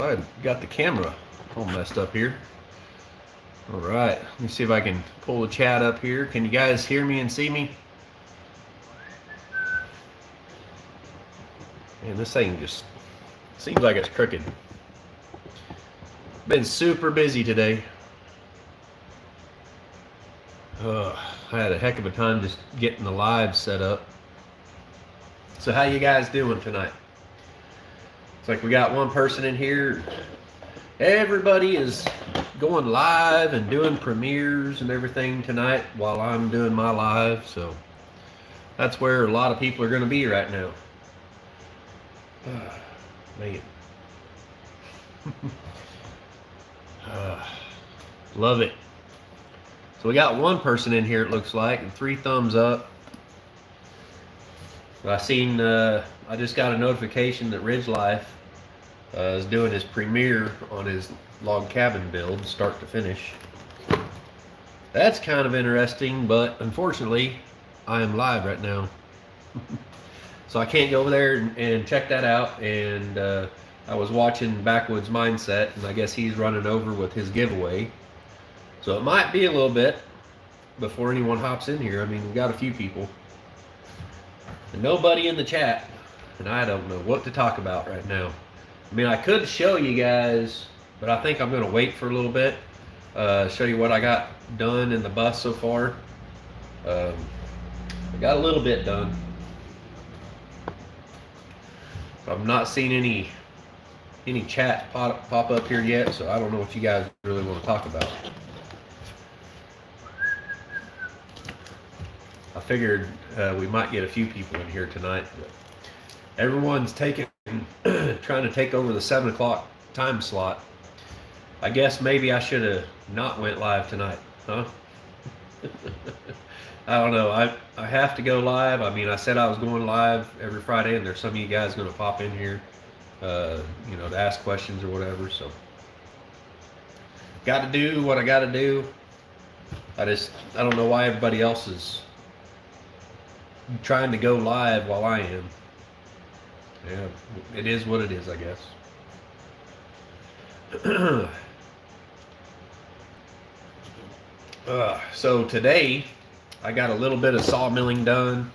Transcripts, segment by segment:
I got the camera all messed up here. All right, let me see if I can pull the chat up here. Can you guys hear me and see me? Man, this thing just seems like it's crooked. Been super busy today. I had a heck of a time just getting the live set up. So how you guys doing tonight? It's like we got one person in here. Everybody is going live and doing premieres and everything tonight while I'm doing my live. So that's where a lot of people are going to be right now. Man. Love it. So we got one person in here, it looks like, and 3 thumbs up. I just got a notification that Ridge Life is doing his premiere on his log cabin build, start to finish. That's kind of interesting, but unfortunately, I am live right now. So I can't go over there and check that out. And I was watching Backwoods Mindset, and I guess he's running over with his giveaway. So it might be a little bit before anyone hops in here. I mean, we've got a few people. And nobody in the chat, and I don't know what to talk about right now. I mean, I could show you guys, but I think I'm going to wait for a little bit. Show you what I got done in the bus so far. I got a little bit done. I've not seen any chat pop up here yet, so I don't know what you guys really want to talk about. I figured we might get a few people in here tonight, but everyone's trying to take over the 7 o'clock time slot. I guess maybe I should have not went live tonight, huh? I don't know. I have to go live. I mean, I said I was going live every Friday, and there's some of you guys going to pop in here, to ask questions or whatever. So, got to do what I got to do. I don't know why everybody else is trying to go live while I am. Yeah, it is what it is, I guess. So today, I got a little bit of sawmilling done.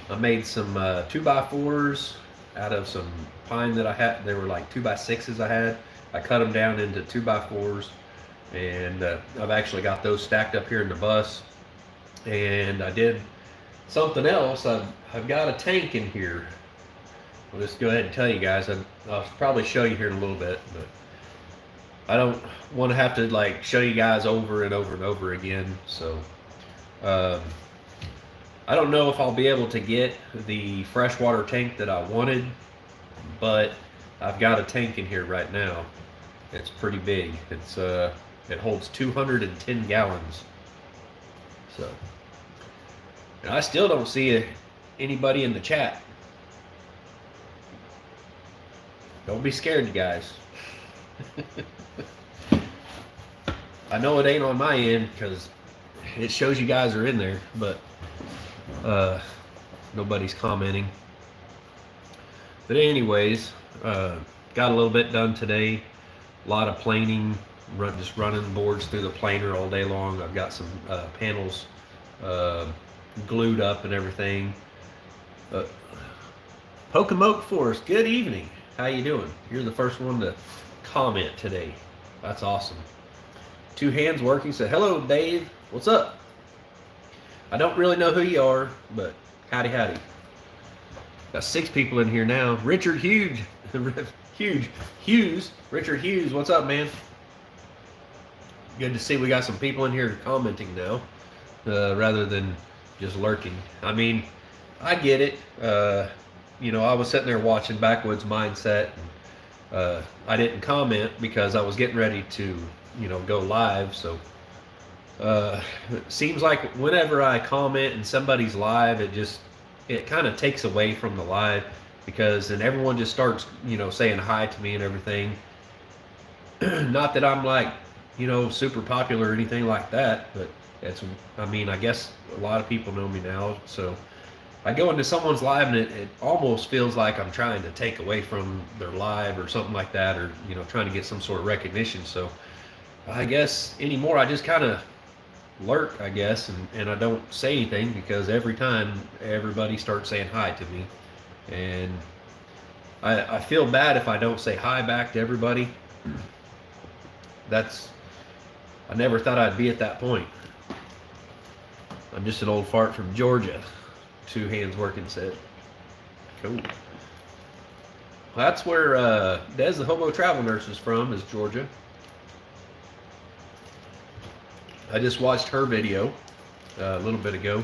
I made some 2x4s out of some pine that I had. They were like 2x6s I had. I cut them down into 2x4s, and I've actually got those stacked up here in the bus. And I did something else. I've got a tank in here. I'll just go ahead and tell you guys. I'll probably show you here in a little bit, but I don't want to have to like show you guys over and over and over again. So I don't know if I'll be able to get the freshwater tank that I wanted, but I've got a tank in here right now. It's pretty big. It holds 210 gallons. So, and I still don't see anybody in the chat. Don't be scared, you guys. I know it ain't on my end because it shows you guys are in there, but nobody's commenting. But anyways, got a little bit done today. A lot of planing, just running boards through the planer all day long. I've got some panels glued up and everything. Pokemoke Forest, good evening. How you doing? You're the first one to comment today. That's awesome. 2 hands working. So hello, Dave. What's up? I don't really know who you are, but howdy howdy. Got 6 people in here now. Richard Hughes. Richard Hughes, what's up, man? Good to see we got some people in here commenting now, rather than just lurking. I mean, I get it. I was sitting there watching Backwoods Mindset. And, I didn't comment because I was getting ready to, go live. So it seems like whenever I comment and somebody's live, it kind of takes away from the live, because then everyone just starts, saying hi to me and everything. Not that I'm like, super popular or anything like that, but I guess a lot of people know me now. So I go into someone's live and it almost feels like I'm trying to take away from their live or something like that, or trying to get some sort of recognition. So I guess anymore I just kind of lurk, I guess, and I don't say anything, because every time everybody starts saying hi to me, and I feel bad if I don't say hi back to everybody. I never thought I'd be at that point. I'm just an old fart from Georgia. 2 hands working set. Cool. Well, that's where Des the Hobo Travel Nurse is from, is Georgia. I just watched her video a little bit ago.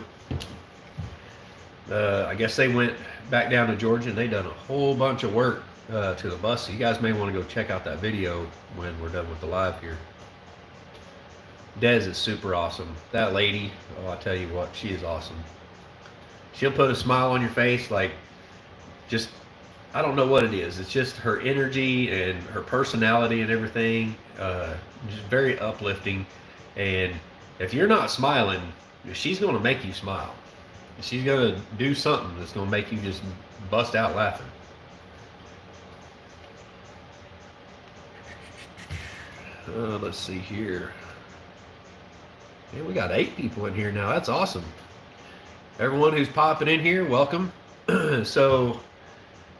I guess they went back down to Georgia and they done a whole bunch of work to the bus. So you guys may want to go check out that video when we're done with the live here. Des is super awesome. That lady, oh, I tell you what, she is awesome. She'll put a smile on your face, like, just, I don't know what it is. It's just her energy and her personality and everything. Just very uplifting. And if you're not smiling, she's going to make you smile. She's going to do something that's going to make you just bust out laughing. Let's see here. Yeah, we got 8 people in here now. That's awesome. Everyone who's popping in here, welcome. So,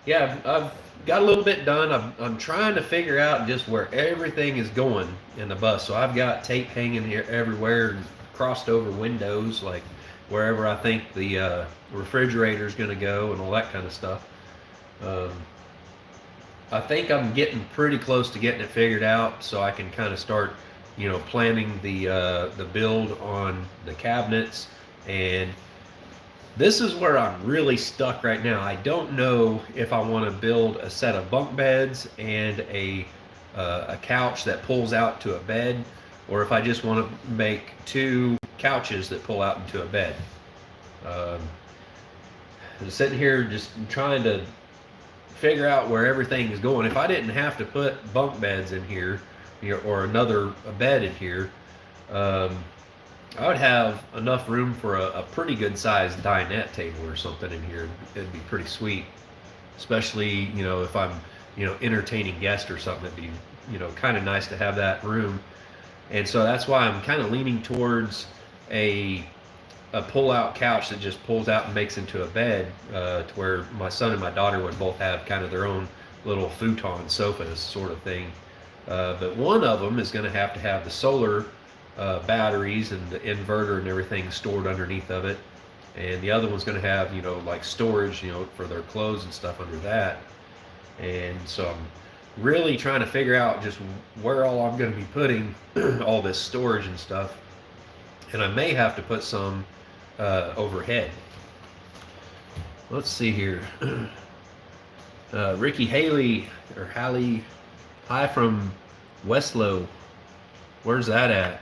yeah, I've got a little bit done. I'm trying to figure out just where everything is going in the bus. So I've got tape hanging here everywhere, and crossed over windows, like wherever I think the refrigerator is going to go and all that kind of stuff. I think I'm getting pretty close to getting it figured out, so I can kind of start, planning the build on the cabinets. And this is where I'm really stuck right now. I don't know if I want to build a set of bunk beds and a couch that pulls out to a bed, or if I just want to make 2 couches that pull out into a bed. I'm sitting here just trying to figure out where everything is going. If I didn't have to put bunk beds in here, or another bed in here, I would have enough room for a pretty good sized dinette table or something in here. It'd be pretty sweet, especially if I'm entertaining guests or something. It'd be kind of nice to have that room. And so that's why I'm kind of leaning towards a pull-out couch that just pulls out and makes into a bed, to where my son and my daughter would both have kind of their own little futon sofas sort of thing. But one of them is going to have the solar batteries and the inverter and everything stored underneath of it, and the other one's going to have like storage for their clothes and stuff under that. And so I'm really trying to figure out just where all I'm going to be putting all this storage and stuff. And I may have to put some overhead. Let's see here. Ricky Haley, or Hallie, hi from Westlow. Where's that at?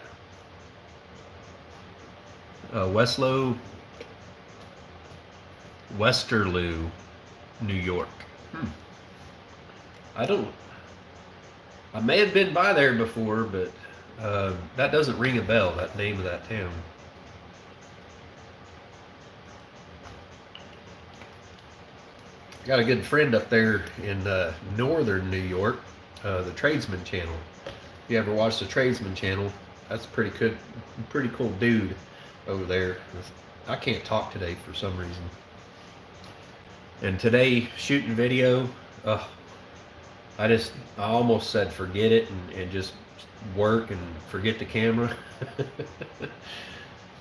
Westlow, Westerloo, New York. I may have been by there before, but that doesn't ring a bell, that name of that town. Got a good friend up there in northern New York, the Tradesman Channel. If you ever watched the Tradesman Channel, that's a pretty cool dude over there. I can't talk today for some reason. And today, shooting video, I almost said forget it and just work and forget the camera.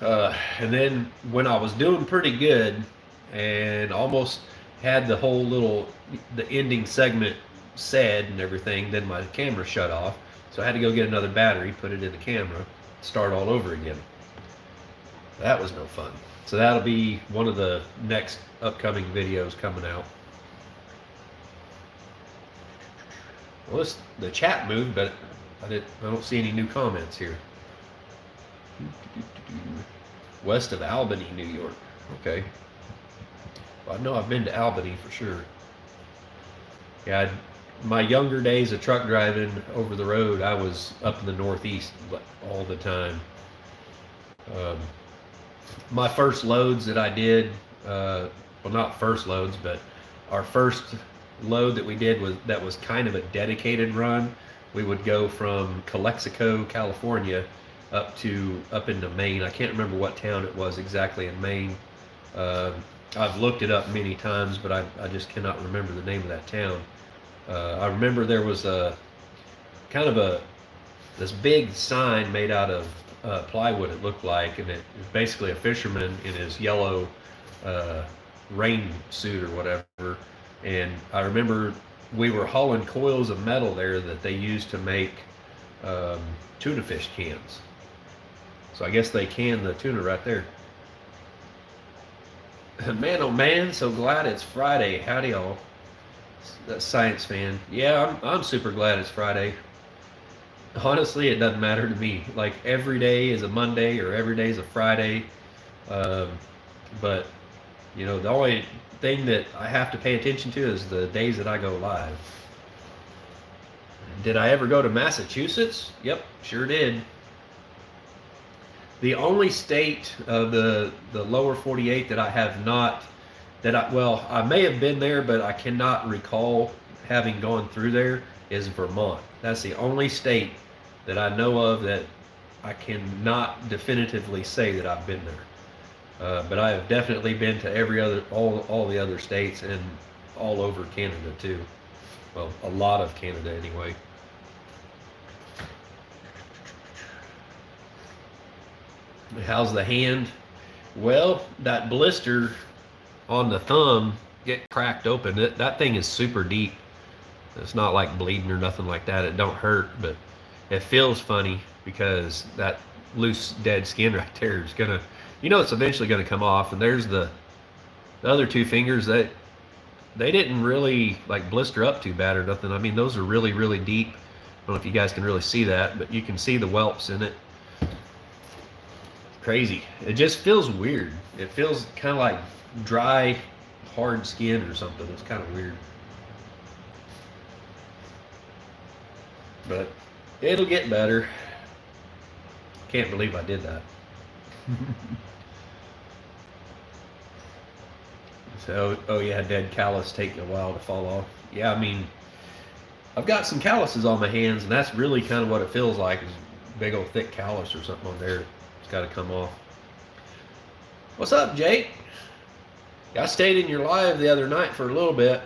And then when I was doing pretty good and almost had the whole the ending segment said and everything, then my camera shut off. So I had to go get another battery, put it in the camera, start all over again. That was no fun. So that'll be one of the next upcoming videos coming out. Well, the chat moved, but I don't see any new comments here. West of Albany, New York. Okay. Well, I know I've been to Albany for sure. Yeah, my younger days of truck driving over the road, I was up in the Northeast all the time. My first loads that I did well, not first loads, but our first load that we did was kind of a dedicated run. We would go from Calexico, California, up into Maine. I can't remember what town it was exactly in Maine. Uh, I've looked it up many times, but I just cannot remember the name of that town. I remember there was a kind of this big sign made out of plywood, it looked like, and it was basically a fisherman in his yellow rain suit or whatever. And I remember we were hauling coils of metal there that they used to make tuna fish cans. So I guess they can the tuna right there. Man, oh man, so glad it's Friday. Howdy y'all. That science fan. Yeah, I'm super glad it's Friday. Honestly, it doesn't matter to me. Like, every day is a Monday or every day is a Friday. But, you know, the only thing that I have to pay attention to is the days that I go live. Did I ever go to Massachusetts? Yep, sure did. The only state of the lower 48 that I have not, well, I may have been there, but I cannot recall having gone through there, is Vermont. That's the only state that I know of that I cannot definitively say that I've been there. But I have definitely been to all the other states and all over Canada too. Well, a lot of Canada anyway. How's the hand? Well, that blister on the thumb get cracked open. That thing is super deep. It's not like bleeding or nothing like that. It don't hurt, but it feels funny because that loose dead skin right there is gonna, you know, it's eventually gonna come off. And there's the other two fingers that they didn't really like blister up too bad or nothing. I mean, those are really, really deep. I don't know if you guys can really see that, but you can see the whelps in it. Crazy. It just feels weird. It feels kind of like dry, hard skin or something. It's kind of weird. But it'll get better. Can't believe I did that. So, oh yeah, dead callus take a while to fall off. Yeah, I mean, I've got some calluses on my hands, and that's really kind of what it feels like, is a big old thick callus or something on there. It's got to come off. What's up, Jake? I stayed in your live the other night for a little bit.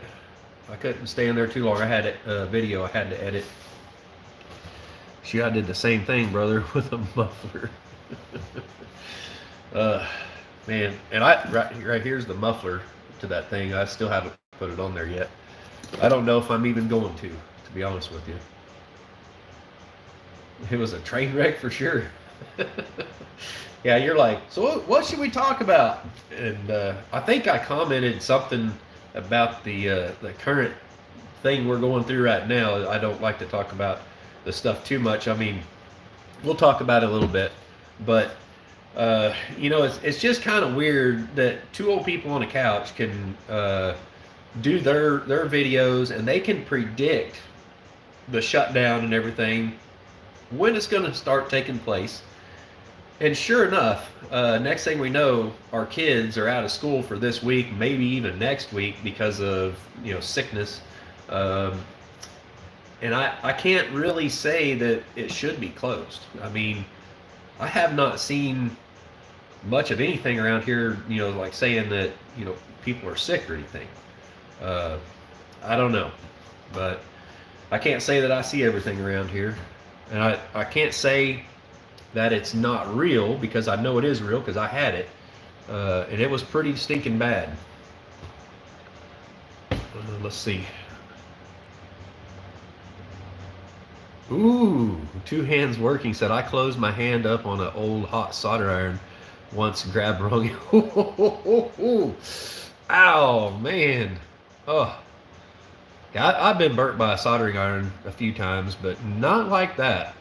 I couldn't stay in there too long. I had a video I had to edit. I did the same thing, brother, with a muffler. Man, and right here's the muffler to that thing. I still haven't put it on there yet. I don't know if I'm even going to be honest with you. It was a train wreck for sure. Yeah, you're like, so what should we talk about? And I think I commented something about the current thing we're going through right now. I don't like to talk about the stuff too much. I mean, we'll talk about it a little bit, but you know, it's just kind of weird that two old people on a couch can do their videos, and they can predict the shutdown and everything, when it's going to start taking place. And sure enough, next thing we know, our kids are out of school for this week, maybe even next week, because of, you know, sickness. And I can't really say that it should be closed. I mean, I have not seen much of anything around here, you know, like saying that, you know, people are sick or anything. I don't know, but I can't say that I see everything around here. And I can't say that it's not real, because I know it is real, because I had it. And it was pretty stinking bad. Let's see. Ooh, two hands working said, I closed my hand up on an old hot solder iron once, grabbed wrong. Ow, man. Oh. Yeah, I've been burnt by a soldering iron a few times, but not like that.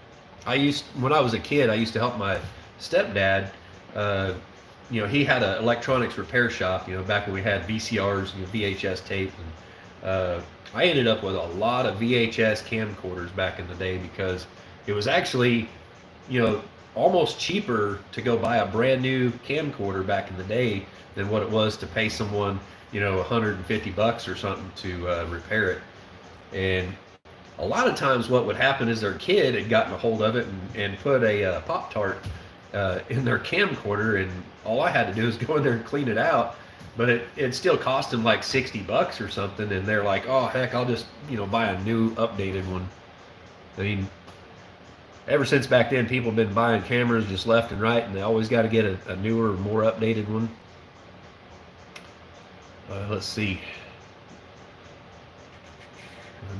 When I was a kid, I used to help my stepdad. You know, he had an electronics repair shop, you know, back when we had VCRs and VHS tape. And I ended up with a lot of VHS camcorders back in the day, because it was actually, you know, almost cheaper to go buy a brand new camcorder back in the day than what it was to pay someone $150 or something to repair it. And a lot of times what would happen is their kid had gotten a hold of it and put a Pop-Tart in their camcorder, and all I had to do is go in there and clean it out. But it still cost them like $60 or something, and they're like, oh heck, I'll just buy a new updated one. I mean, ever since back then, people have been buying cameras just left and right, and they always got to get a newer, more updated one. Let's see.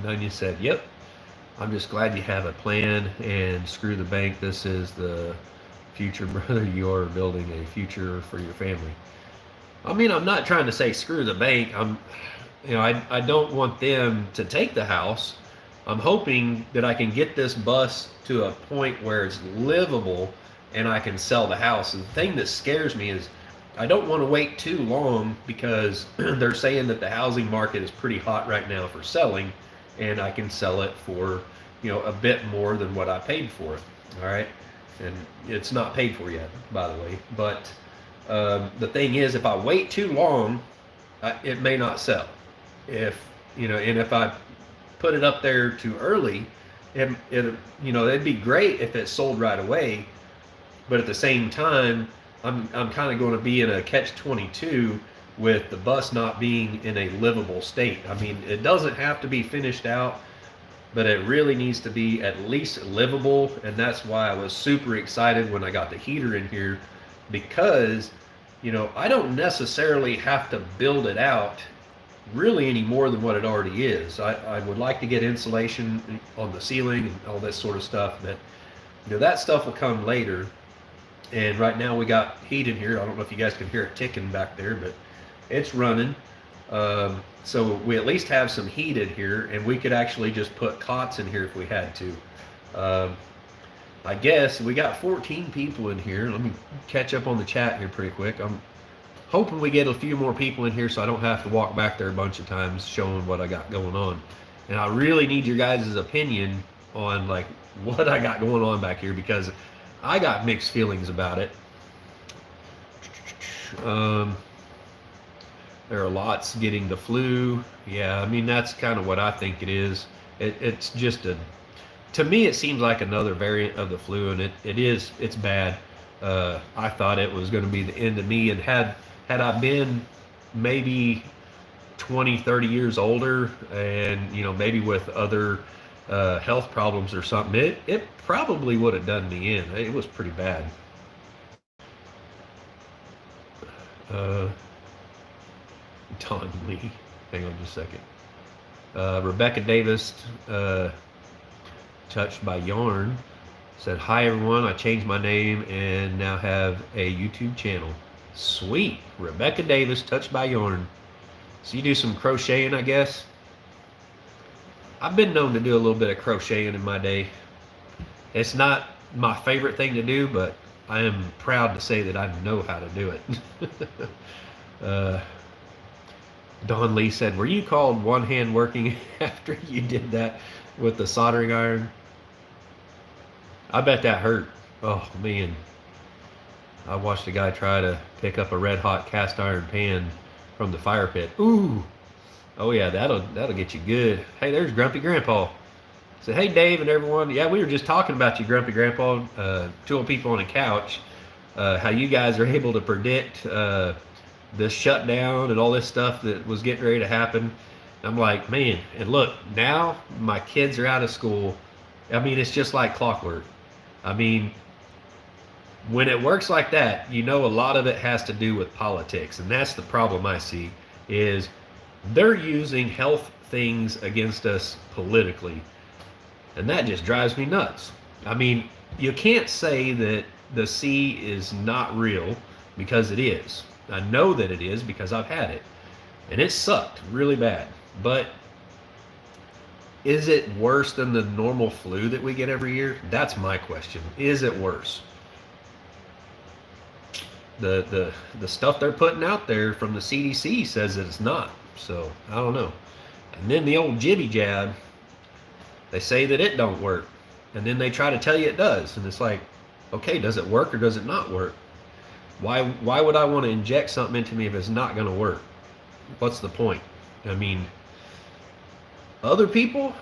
Nunya said, yep, I'm just glad you have a plan, and screw the bank. This is the future, brother. You're building a future for your family. I mean, I'm not trying to say screw the bank. I don't want them to take the house. I'm hoping that I can get this bus to a point where it's livable and I can sell the house. And the thing that scares me is I don't want to wait too long, because they're saying that the housing market is pretty hot right now for selling, and I can sell it for, a bit more than what I paid for it. All right. And it's not paid for yet, by the way. But the thing is, if I wait too long, it may not sell. And if I put it up there too early, it'd be great if it sold right away. But at the same time, I'm kind of going to be in a catch-22 with the bus not being in a livable state. I mean, it doesn't have to be finished out, but it really needs to be at least livable. And that's why I was super excited when I got the heater in here, because I don't necessarily have to build it out really any more than what it already is. I would like to get insulation on the ceiling and all this sort of stuff, but that stuff will come later. And right now we got heat in here. I don't know if you guys can hear it ticking back there, but it's running. So we at least have some heat in here, and we could actually just put cots in here if we had to. I guess we got 14 people in here. Let me catch up on the chat here pretty quick. I'm hoping we get a few more people in here so I don't have to walk back there a bunch of times showing what I got going on. And I really need your guys' opinion on like what I got going on back here, because I got mixed feelings about it. There are lots getting the flu. Yeah, I mean, that's kind of what I think it is. It's just to me, it seems like another variant of the flu, and it's bad. I thought it was going to be the end of me, and had I been maybe 20, 30 years older, and maybe with other health problems or something, it probably would have done me in. It was pretty bad. Don Lee, hang on just a second. Rebecca Davis, touched by yarn, said, hi everyone, I changed my name and now have a YouTube channel. Sweet. Rebecca Davis, touched by yarn. So you do some crocheting, I guess? I've been known to do a little bit of crocheting in my day. It's not my favorite thing to do, but I am proud to say that I know how to do it. Don Lee said, were you called one hand working after you did that with the soldering iron? I bet that hurt. Oh man. I watched a guy try to pick up a red hot cast iron pan from the fire pit. Ooh. Oh yeah, that'll get you good. Hey, there's Grumpy Grandpa. Said, hey Dave and everyone. Yeah, we were just talking about you, Grumpy Grandpa. Two people on a couch. How you guys are able to predict this shutdown and all this stuff that was getting ready to happen. I'm like, man, and look, now my kids are out of school. I mean, it's just like clockwork. I mean, when it works like that, a lot of it has to do with politics. And that's the problem I see, is they're using health things against us politically. And that just drives me nuts. I mean, you can't say that the sea is not real, because it is. I know that it is because I've had it. And it sucked really bad. But is it worse than the normal flu that we get every year? That's my question. Is it worse? The stuff they're putting out there from the CDC says that it's not. So, I don't know. And then the old jibby jab, they say that it don't work. And then they try to tell you it does. And it's like, okay, does it work or does it not work? Why would I want to inject something into me if it's not going to work? what's the point? I mean, other people,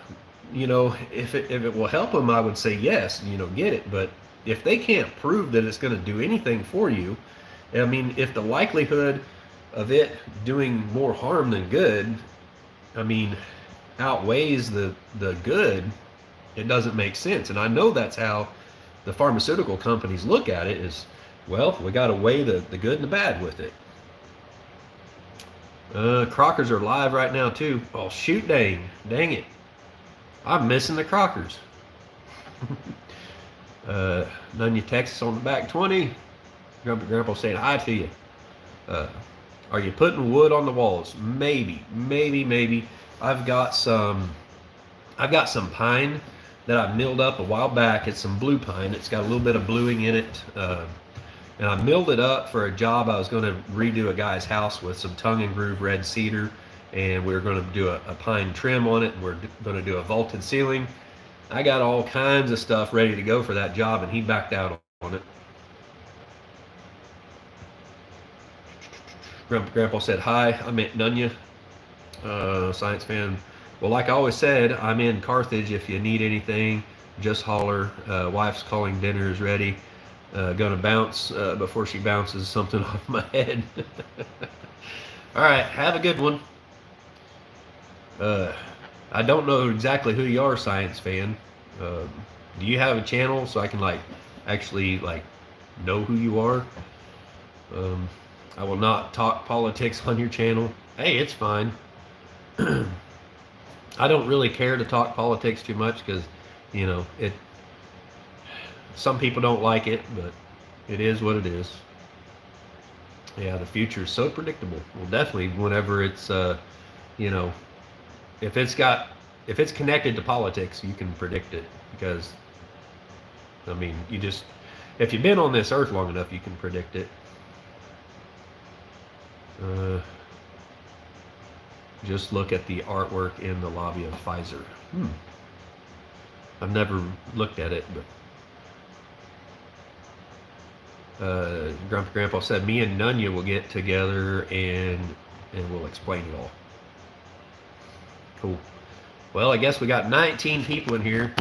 you know, if it will help them, I would say yes, you know, get it. But if they can't prove that it's going to do anything for you, I mean, if the likelihood of it doing more harm than good, I mean, outweighs the good, it doesn't make sense. And I know that's how the pharmaceutical companies look at it is, well, we got to weigh the good and the bad with it. Crockers are live right now too. Oh shoot, dang it! I'm missing the Crockers. Nunya, Texas on the back 20. Grandpa saying hi to you. Are you putting wood on the walls? Maybe. I've got some pine that I milled up a while back. It's some blue pine. It's got a little bit of bluing in it. And I milled it up for a job. I was going to redo a guy's house with some tongue and groove red cedar, and we were going to do a pine trim on it, and we're going to do a vaulted ceiling. I got all kinds of stuff ready to go for that job, and he backed out on it. Grandpa said, hi, I'm at Nunya, science fan. Well, like I always said, I'm in Carthage. If you need anything, just holler. Wife's calling, dinner is ready. Gonna bounce before she bounces something off my head. All right, have a good one. I don't know exactly who you are, science fan. Do you have a channel so I can actually know who you are? I will not talk politics on your channel. Hey, it's fine. I don't really care to talk politics too much because, you know, some people don't like it, but it is what it is. Yeah, the future is so predictable. Well, definitely whenever it's, you know, if it's connected to politics, you can predict it because, I mean, if you've been on this earth long enough, you can predict it. Just look at the artwork in the lobby of Pfizer. I've never looked at it, but Grandpa said me and Nunya will get together and we'll explain it all. Cool. Well, I guess we got 19 people in here.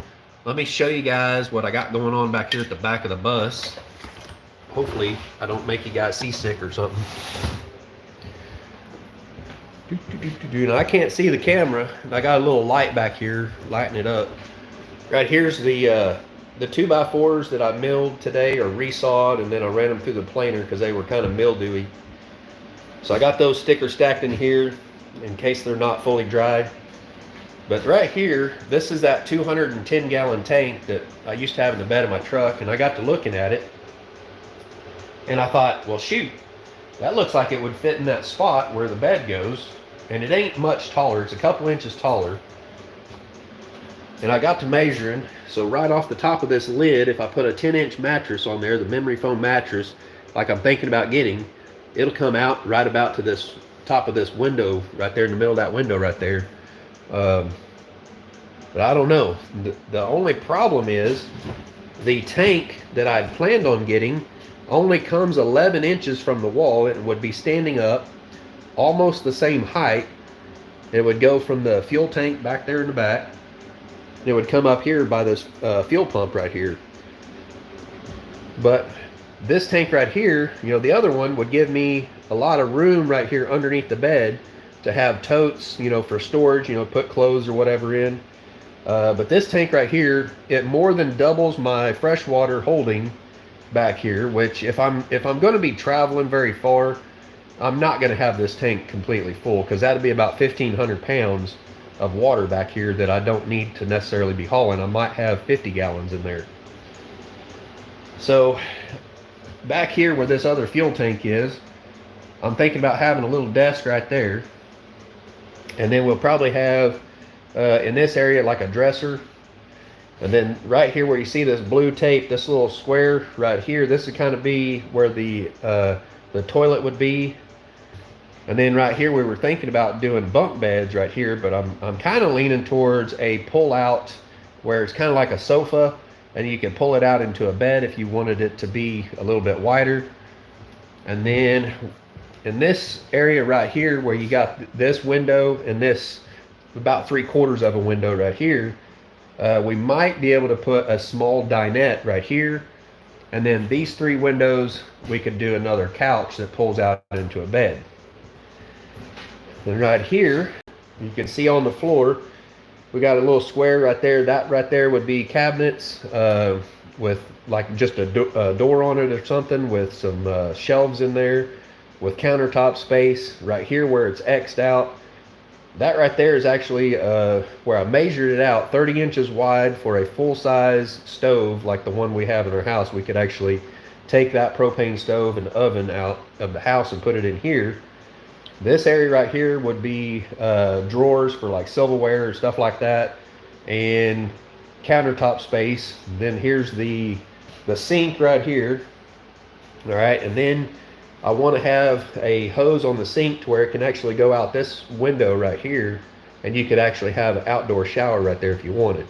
Let me show you guys what I got going on back here at the back of the bus. Hopefully I don't make you guys seasick or something. Now, I can't see the camera. I got a little light back here lighting it up. Right here's the 2x4s that I milled today, or resawed, and then I ran them through the planer because they were kind of mildewy. So I got those stickers stacked in here in case they're not fully dried. But right here, this is that 210-gallon tank that I used to have in the bed of my truck, and I got to looking at it, and I thought, well, shoot, that looks like it would fit in that spot where the bed goes, and it ain't much taller. It's a couple inches taller. And I got to measuring, so right off the top of this lid, if I put a 10-inch mattress on there, the memory foam mattress, like I'm thinking about getting, it'll come out right about to this top of this window right there in the middle of that window right there. But I don't know. The only problem is the tank that I'd planned on getting only comes 11 inches from the wall. It would be standing up almost the same height. It would go from the fuel tank back there in the back. It would come up here by this fuel pump right here. But this tank right here, you know, the other one would give me a lot of room right here underneath the bed to have totes, you know, for storage, you know, put clothes or whatever in. But this tank right here, it more than doubles my freshwater holding back here, which if I'm going to be traveling very far, I'm not going to have this tank completely full, because that'd be about 1,500 pounds of water back here that I don't need to necessarily be hauling. I might have 50 gallons in there. So back here where this other fuel tank is, I'm thinking about having a little desk right there, and then we'll probably have in this area like a dresser, and then right here where you see this blue tape, this little square right here, this would kind of be where the toilet would be. And then right here we were thinking about doing bunk beds right here, but I'm kind of leaning towards a pull out where it's kind of like a sofa, and you can pull it out into a bed if you wanted it to be a little bit wider. And then in this area right here where you got this window and this about 3/4 of a window right here, we might be able to put a small dinette right here, and then these 3 windows we could do another couch that pulls out into a bed. And right here you can see on the floor we got a little square right there. That right there would be cabinets with like just a door on it or something, with some shelves in there, with countertop space. Right here where it's X'd out, that right there is actually where I measured it out, 30 inches wide for a full-size stove like the one we have in our house. We could actually take that propane stove and oven out of the house and put it in here. This area right here would be drawers for like silverware or stuff like that, and countertop space. Then here's the sink right here. All right, and then I want to have a hose on the sink to where it can actually go out this window right here, and you could actually have an outdoor shower right there if you wanted.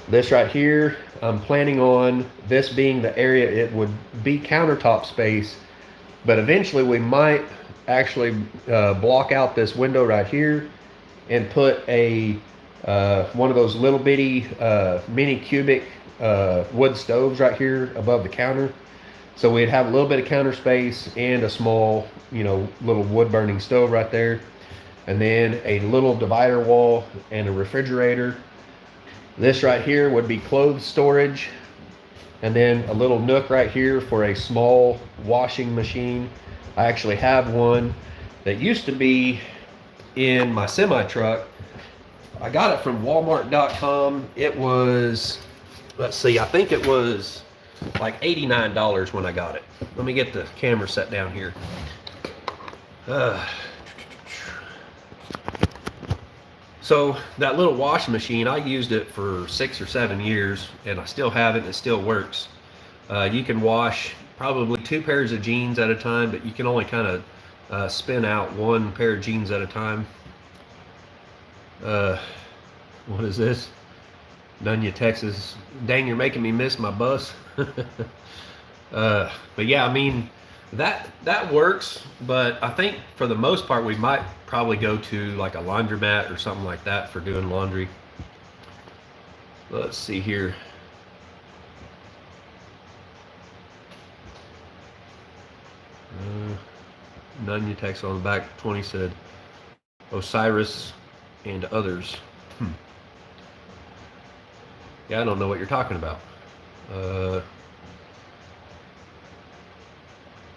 This right here, I'm planning on this being the area. It would be countertop space, but eventually we might actually block out this window right here and put a one of those little bitty mini cubic wood stoves right here above the counter. So we'd have a little bit of counter space and a small, you know, little wood burning stove right there, and then a little divider wall and a refrigerator. This right here would be clothes storage, and then a little nook right here for a small washing machine. I actually have one that used to be in my semi truck. I got it from Walmart.com. It was, let's see, I think it was like $89 when I got it. Let me get the camera set down here. So that little washing machine, I used it for 6 or 7 years, and I still have it and it still works. You can wash probably 2 pairs of jeans at a time, but you can only kind of spin out 1 pair of jeans at a time. What is this? Nunya, Texas. Dang, you're making me miss my bus. But yeah, I mean, that works, but I think for the most part we might probably go to like a laundromat or something like that for doing laundry. Let's see here. Nunya text on the back 20 said Osiris and others. Yeah, I don't know what you're talking about.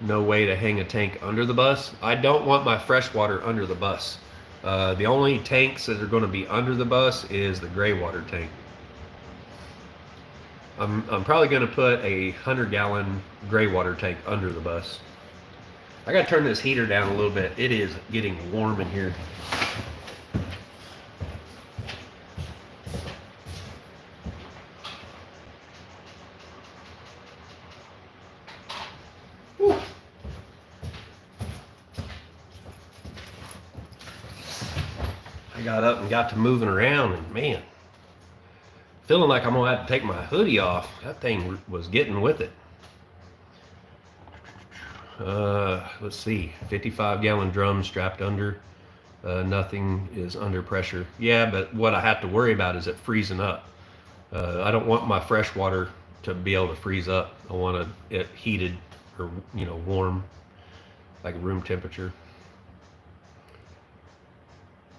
No way to hang a tank under the bus. I don't want my freshwater under the bus. The only tanks that are going to be under the bus is the gray water tank. I'm probably going to put a 100-gallon gray water tank under the bus. I got to turn this heater down a little bit. It is getting warm in here. Whew. I got up and got to moving around, and man, feeling like I'm gonna have to take my hoodie off. That thing was getting with it. Let's see, 55-gallon drum strapped under. Nothing is under pressure. Yeah, but what I have to worry about is it freezing up. I don't want my fresh water to be able to freeze up. I want it heated or, you know, warm, like room temperature.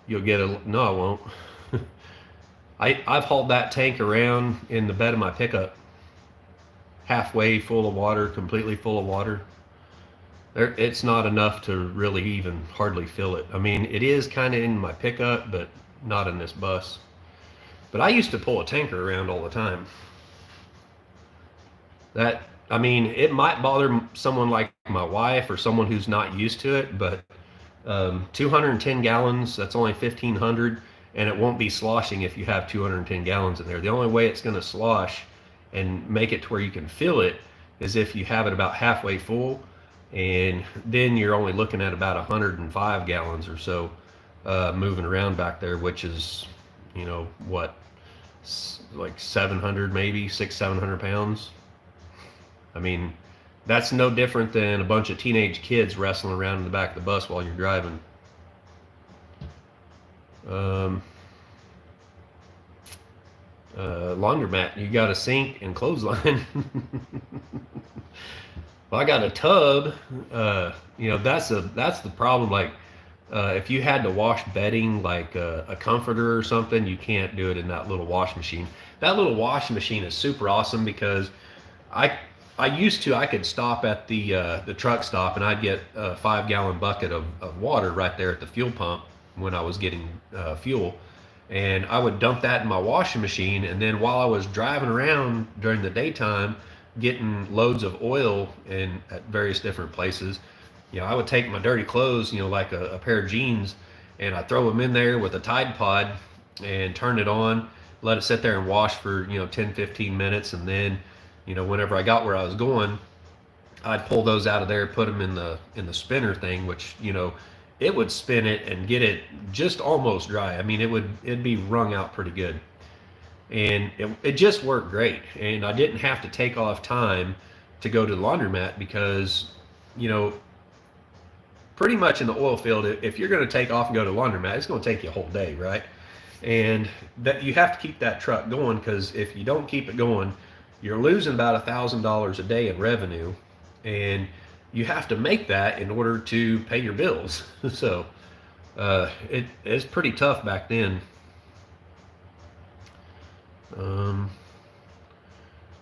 You'll get a, no, I won't. I've hauled that tank around in the bed of my pickup, halfway full of water, completely full of water. It's not enough to really even hardly fill it. I mean, it is kind of in my pickup, but not in this bus. But I used to pull a tanker around all the time. That, I mean, it might bother someone like my wife or someone who's not used to it, but 210 gallons, that's only 1,500, and it won't be sloshing if you have 210 gallons in there. The only way it's going to slosh and make it to where you can fill it is if you have it about halfway full, and then you're only looking at about 105 gallons or so moving around back there, which is, you know, what, like 700, maybe 600-700 pounds. I mean, That's no different than a bunch of teenage kids wrestling around in the back of the bus while you're driving. Um, Laundromat, you got a sink and clothesline. Well, I got a tub. That's the problem. Like, if you had to wash bedding, like a comforter or something, you can't do it in that little wash machine. That little washing machine is super awesome because I I could stop at the truck stop and I'd get a 5 gallon bucket of water right there at the fuel pump when I was getting fuel, and I would dump that in my washing machine, and then while I was driving around during the daytime getting loads of oil in at various different places, I would take my dirty clothes, like a pair of jeans, and I throw them in there with a Tide Pod and turn it on, let it sit there and wash for 10-15 minutes, and then whenever I got where I was going, I'd pull those out of there, put them in the spinner thing, which it would spin it and get it just almost dry. I mean, it'd be wrung out pretty good, and it just worked great. And I didn't have to take off time to go to the laundromat because pretty much in the oil field, if you're going to take off and go to the laundromat, it's going to take you a whole day, right? And that you have to keep that truck going, because if you don't keep it going, you're losing about $1,000 a day in revenue, and you have to make that in order to pay your bills. So it's pretty tough back then.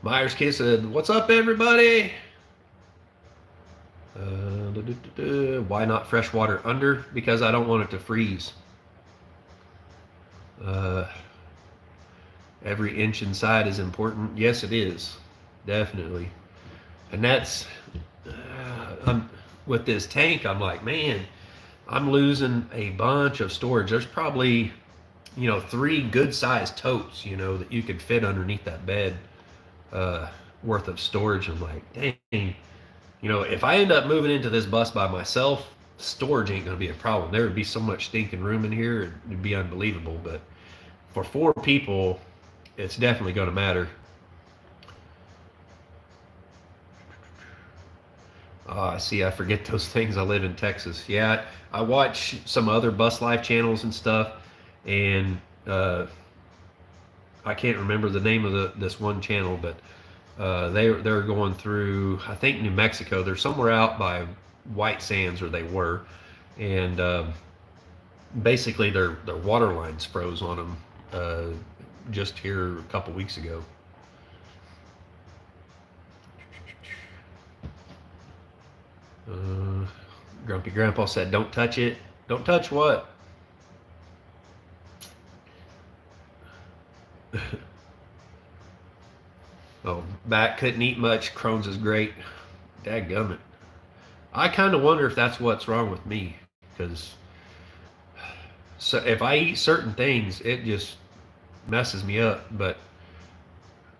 Myers Kid said, "What's up, everybody?" Why not fresh water under? Because I don't want it to freeze. Every inch inside is important. Yes, it is, definitely. And that's with this tank. I'm like, man, I'm losing a bunch of storage. There's probably 3 good-sized totes that you could fit underneath that bed worth of storage. I'm like, dang. If I end up moving into this bus by myself, storage ain't going to be a problem. There would be so much stinking room in here, it'd be unbelievable. But for 4 people, it's definitely going to matter. See, I forget those things. I live in Texas. Yeah, I watch some other Bus Life channels and stuff, and I can't remember the name of this one channel, but they're going through, I think, New Mexico. They're somewhere out by White Sands, or they were, and basically their water lines froze on them just here a couple weeks ago. Grumpy Grandpa said, "Don't touch it." Don't touch what? Oh, back couldn't eat much. Crohn's is great. Dadgummit. I kind of wonder if that's what's wrong with me, because so if I eat certain things, it just messes me up. But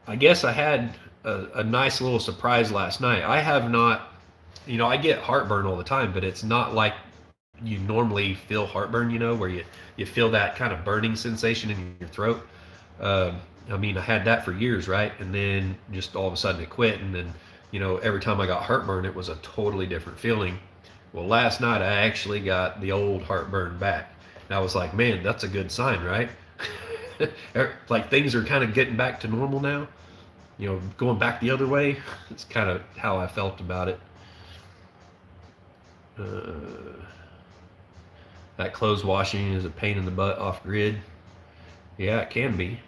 I guess I had a nice little surprise last night. I have not, I get heartburn all the time, but it's not like you normally feel heartburn, where you feel that kind of burning sensation in your throat. I mean, I had that for years, right? And then just all of a sudden it quit. And then, every time I got heartburn, it was a totally different feeling. Well, last night I actually got the old heartburn back. And I was like, man, that's a good sign, right? Like things are kind of getting back to normal now, going back the other way. It's kind of how I felt about it. That clothes washing is a pain in the butt off grid. Yeah, it can be.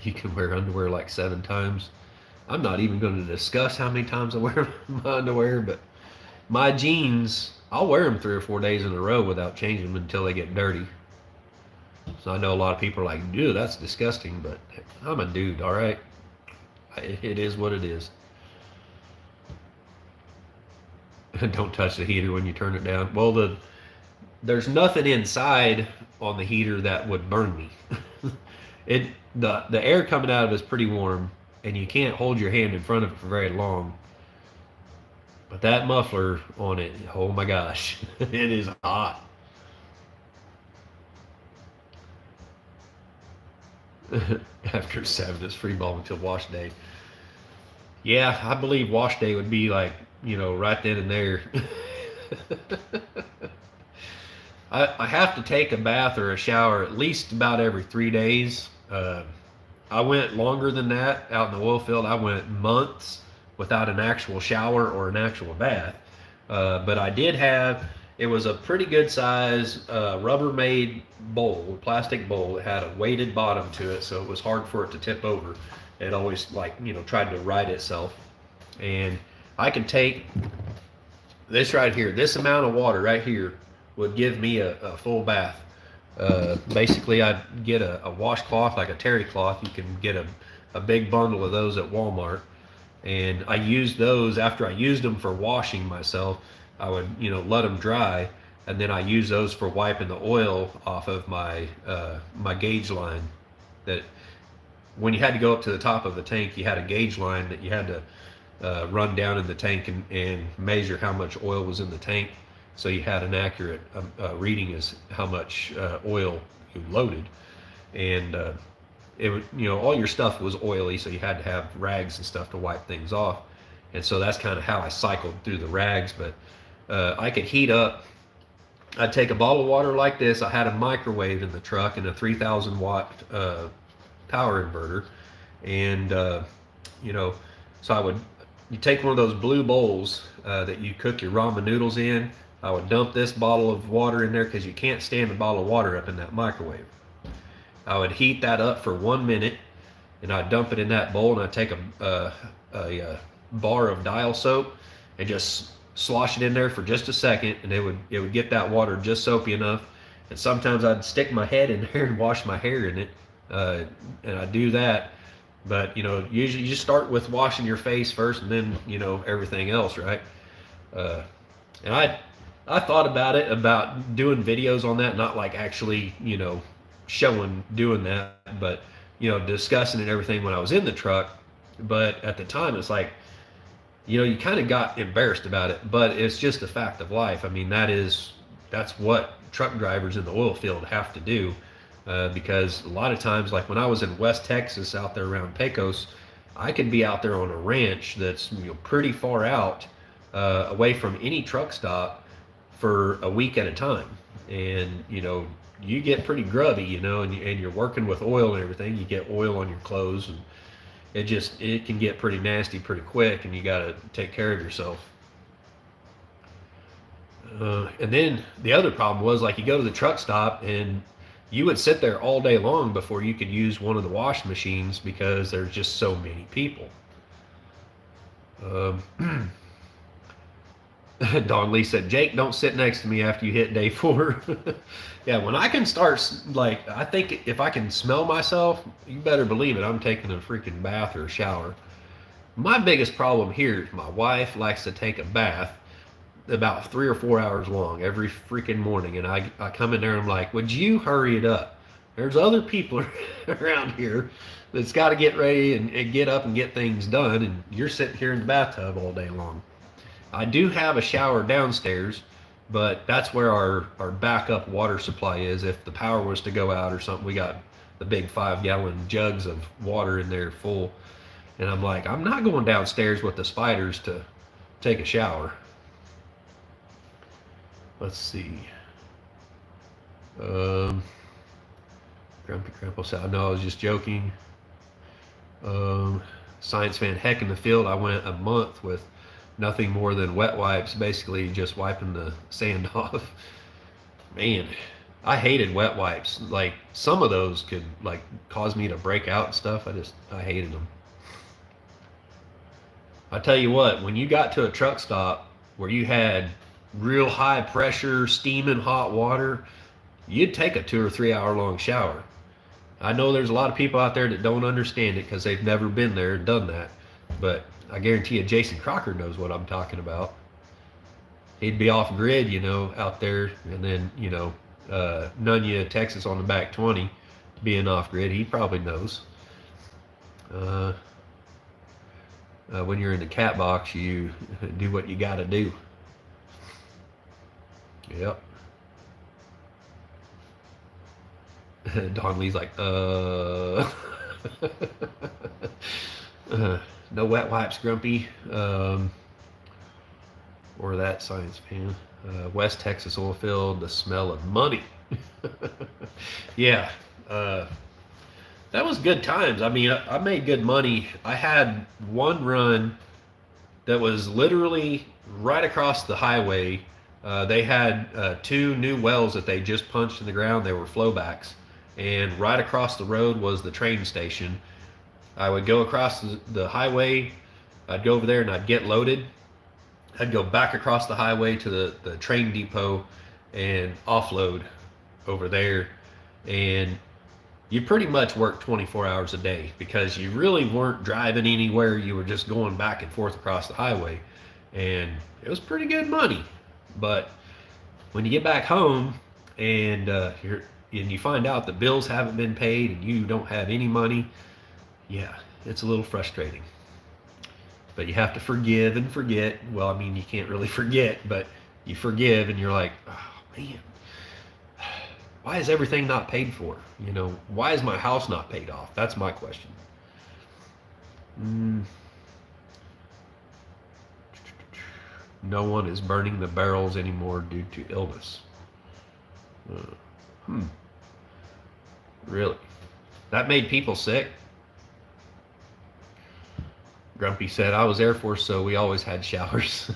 You can wear underwear like 7 times. I'm not even going to discuss how many times I wear my underwear, but my jeans, I'll wear them 3 or 4 days in a row without changing them until they get dirty. So I know a lot of people are like, dude, that's disgusting, but I'm a dude, all right? It is what it is. Don't touch the heater when you turn it down. Well, there's nothing inside on the heater that would burn me. The air coming out of it is pretty warm, and you can't hold your hand in front of it for very long. But that muffler on it, oh my gosh, it is hot. After 7, it's free ball until wash day. Yeah, I believe wash day would be like, right then and there. I have to take a bath or a shower at least about every 3 days. I went longer than that out in the oil field. I went months without an actual shower or an actual bath. But I did have, it was a pretty good size Rubbermaid bowl, plastic bowl. It had a weighted bottom to it, so it was hard for it to tip over. It always, like, tried to right itself. And I could take this right here, this amount of water right here would give me a full bath. Basically, I'd get a washcloth, like a terry cloth. You can get a big bundle of those at Walmart. And I used those after I used them for washing myself. I would, let them dry. And then I use those for wiping the oil off of my gauge line. That when you had to go up to the top of the tank, you had a gauge line that you had to run down in the tank and measure how much oil was in the tank, so you had an accurate reading as how much oil you loaded. And it would, all your stuff was oily, so you had to have rags and stuff to wipe things off. And so that's kind of how I cycled through the rags. But I could heat up. I'd take a bottle of water like this. I had a microwave in the truck and a 3,000 watt power inverter. And so I would, you take one of those blue bowls that you cook your ramen noodles in. I would dump this bottle of water in there because you can't stand a bottle of water up in that microwave. I would heat that up for 1 minute, and I'd dump it in that bowl, and I'd take a bar of dial soap and just slosh it in there for just a second, and it would get that water just soapy enough. And sometimes I'd stick my head in there and wash my hair in it, and I do that. But usually you just start with washing your face first, and then everything else, right? And I thought about doing videos on that, not like actually showing doing that, but discussing and everything when I was in the truck. But at the time, it's like you kind of got embarrassed about it, but it's just a fact of life. I mean, that's what truck drivers in the oil field have to do. Because a lot of times, like when I was in West Texas out there around Pecos, I could be out there on a ranch that's pretty far out, away from any truck stop for a week at a time. And you get pretty grubby, and you're working with oil and everything. You get oil on your clothes, and it can get pretty nasty pretty quick, and you got to take care of yourself. And then the other problem was, like, you go to the truck stop and you would sit there all day long before you could use one of the wash machines because there's just so many people. Don Lee said, Jake, don't sit next to me after you hit day 4. Yeah, when I can start, like, I think if I can smell myself, you better believe it, I'm taking a freaking bath or a shower. My biggest problem here is my wife likes to take a bath about 3 or 4 hours long every freaking morning, and I come in there and I'm like, would you hurry it up? There's other people around here that's got to get ready and get up and get things done, and you're sitting here in the bathtub all day long. I do have a shower downstairs, but that's where our backup water supply is. If the power was to go out or something, we got the big 5-gallon jugs of water in there full. And I'm like, I'm not going downstairs with the spiders to take a shower. Let's see. Grumpy Grandpa said, no, I was just joking. Science fan, heck in the field. I went a month with nothing more than wet wipes, basically just wiping the sand off. Man, I hated wet wipes. Like, some of those could like cause me to break out and stuff. I hated them. I tell you what, when you got to a truck stop where you had real high pressure, steaming hot water, you'd take a 2 or 3 hour long shower. I know there's a lot of people out there that don't understand it because they've never been there and done that, but I guarantee you Jason Crocker knows what I'm talking about. He'd be off grid, out there, and then, Nunya, Texas on the back 20 being off grid. He probably knows. When you're in the cat box, you do what you got to do. Yep. Don Lee's like, No wet wipes, Grumpy. Or that science fan. West Texas oil field, the smell of money. Yeah. That was good times. I mean, I made good money. I had one run that was literally right across the highway. They had two new wells that they just punched in the ground. They were flowbacks. And right across the road was the train station. I would go across the highway. I'd go over there and I'd get loaded. I'd go back across the highway to the train depot and offload over there. And you pretty much worked 24 hours a day because you really weren't driving anywhere. You were just going back and forth across the highway. And it was pretty good money. But when you get back home and you find out the bills haven't been paid and you don't have any money, yeah, it's a little frustrating. But you have to forgive and forget. Well, I mean, you can't really forget, but you forgive and you're like, oh man, why is everything not paid for? You know, why is my house not paid off? That's my question. No one is burning the barrels anymore due to illness. Really? That made people sick? Grumpy said, I was Air Force, so we always had showers.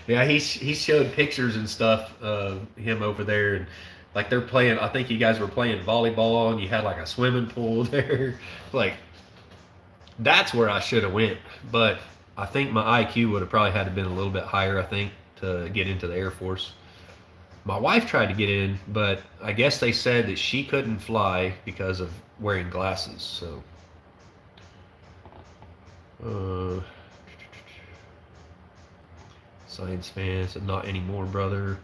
Yeah, he showed pictures and stuff of him over there. And like they're playing, I think you guys were playing volleyball and you had like a swimming pool there. Like, that's where I should have went. But I think my IQ would have probably had to been a little bit higher, I think, to get into the Air Force. My wife tried to get in, but I guess they said that she couldn't fly because of wearing glasses. So, science fan said, not anymore, brother.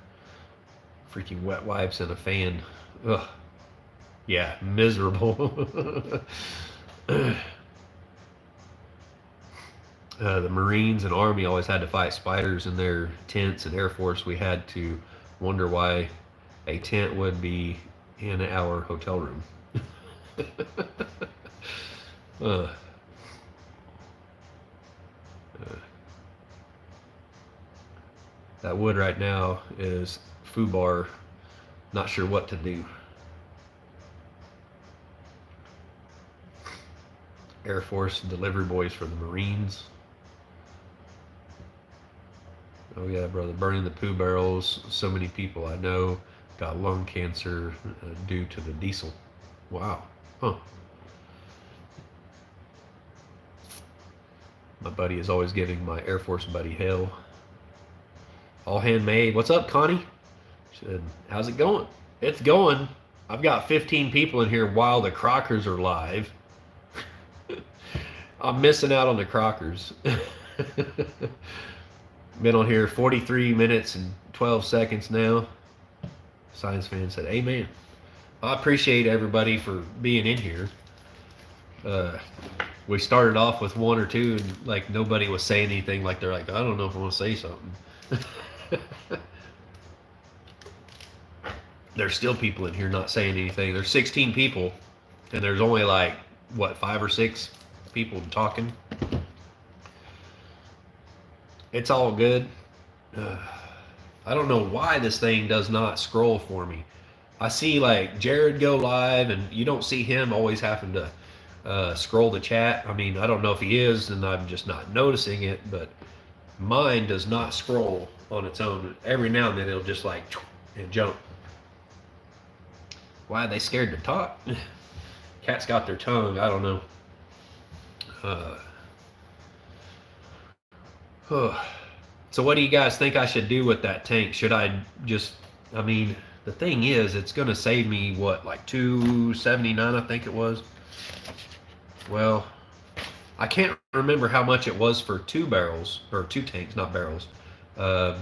Freaking wet wipes and a fan. Ugh. Yeah, miserable. The Marines and Army always had to fight spiders in their tents, and Air Force, we had to wonder why a tent would be in our hotel room. That wood right now is FUBAR. Not sure what to do. Air Force delivery boys for the Marines. Oh yeah, brother, burning the poo barrels. So many people I know got lung cancer due to the diesel. Wow. Huh. My buddy is always giving my Air Force buddy hell. All handmade. What's up, Connie? She said, how's it going? It's going. I've got 15 people in here while the Crockers are live. I'm missing out on the Crockers. Been on here 43 minutes and 12 seconds now. Science fan said, amen. I appreciate everybody for being in here. We started off with one or two and like nobody was saying anything. Like they're like, I don't know if I want to say something. There's still people in here not saying anything. There's 16 people and there's only like, what, 5 or 6 people talking. It's all good. I don't know why this thing does not scroll for me. I see like Jared go live and you don't see him always having to scroll the chat. I mean, I don't know if he is and I'm just not noticing it, but mine does not scroll on its own. Every now and then it'll just like and jump. Why are they scared to talk? Cats got their tongue. I don't know. So what do you guys think I should do with that tank? Should I just, I mean, the thing is, it's going to save me, what, like $279, I think it was? Well, I can't remember how much it was for 2 barrels, or 2 tanks, not barrels. I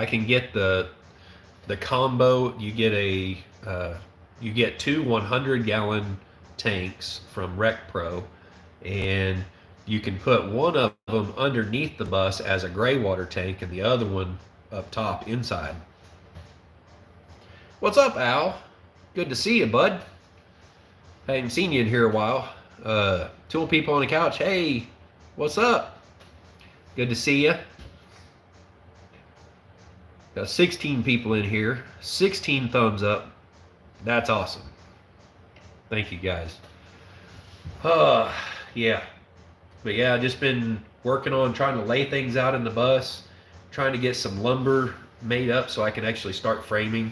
can get the combo. You get you get 2 100-gallon tanks from Rec Pro, and you can put one of them underneath the bus as a gray water tank and the other one up top inside. What's up, Al? Good to see you, bud. I haven't seen you in here a while. Tool people on the couch. Hey, What's up? Good to see you. Got 16 people in here. 16 thumbs up. That's awesome. Thank you guys. Yeah. But yeah, just been working on trying to lay things out in the bus, trying to get some lumber made up so I can actually start framing.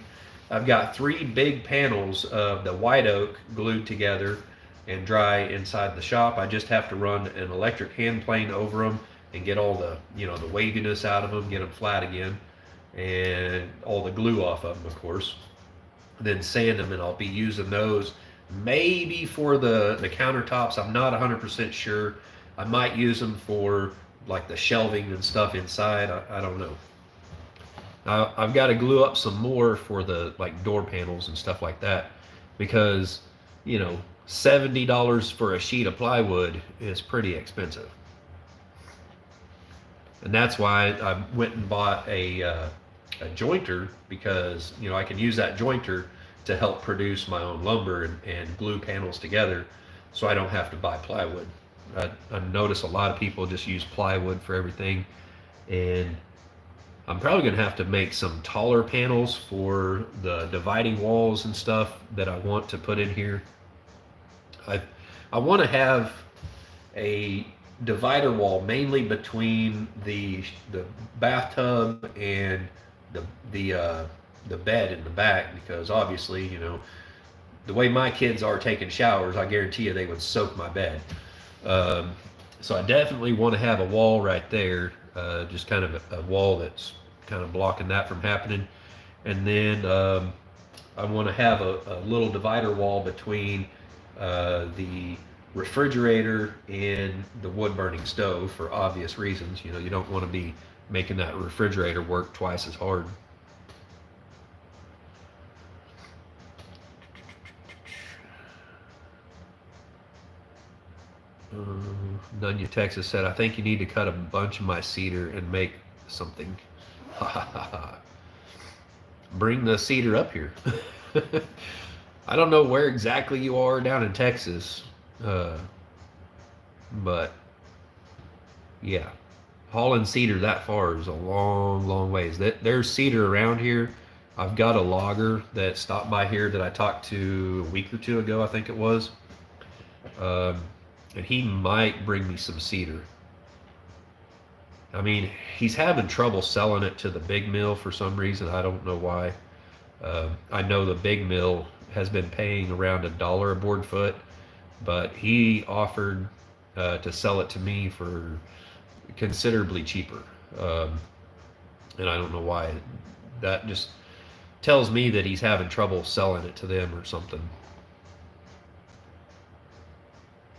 I've got 3 big panels of the white oak glued together and dry inside the shop. I just have to run an electric hand plane over them and get all the, the waviness out of them, get them flat again, and all the glue off of them, of course. Then sand them, and I'll be using those maybe for the countertops. I'm not 100% sure. I might use them for like the shelving and stuff inside. I don't know. I've got to glue up some more for the like door panels and stuff like that, because $70 for a sheet of plywood is pretty expensive. And that's why I went and bought a jointer, because I can use that jointer to help produce my own lumber and glue panels together, so I don't have to buy plywood. I notice a lot of people just use plywood for everything, and I'm probably going to have to make some taller panels for the dividing walls and stuff that I want to put in here. I want to have a divider wall mainly between the bathtub and the bed in the back, because obviously, the way my kids are taking showers, I guarantee you they would soak my bed. So I definitely want to have a wall right there, just kind of a wall that's kind of blocking that from happening. And then I want to have a little divider wall between the refrigerator and the wood burning stove, for obvious reasons. You don't want to be making that refrigerator work twice as hard. Nunya, Texas said, I think you need to cut a bunch of my cedar and make something. Bring the cedar up here. I don't know where exactly you are down in Texas, but yeah, hauling cedar that far is a long, long ways. There's cedar around here. I've got a logger that stopped by here that I talked to a week or 2 ago, I think it was. And he might bring me some cedar. I mean, he's having trouble selling it to the big mill for some reason. I don't know why. I know the big mill has been paying around $1 a board foot, but he offered to sell it to me for considerably cheaper. And I don't know why. That just tells me that he's having trouble selling it to them or something.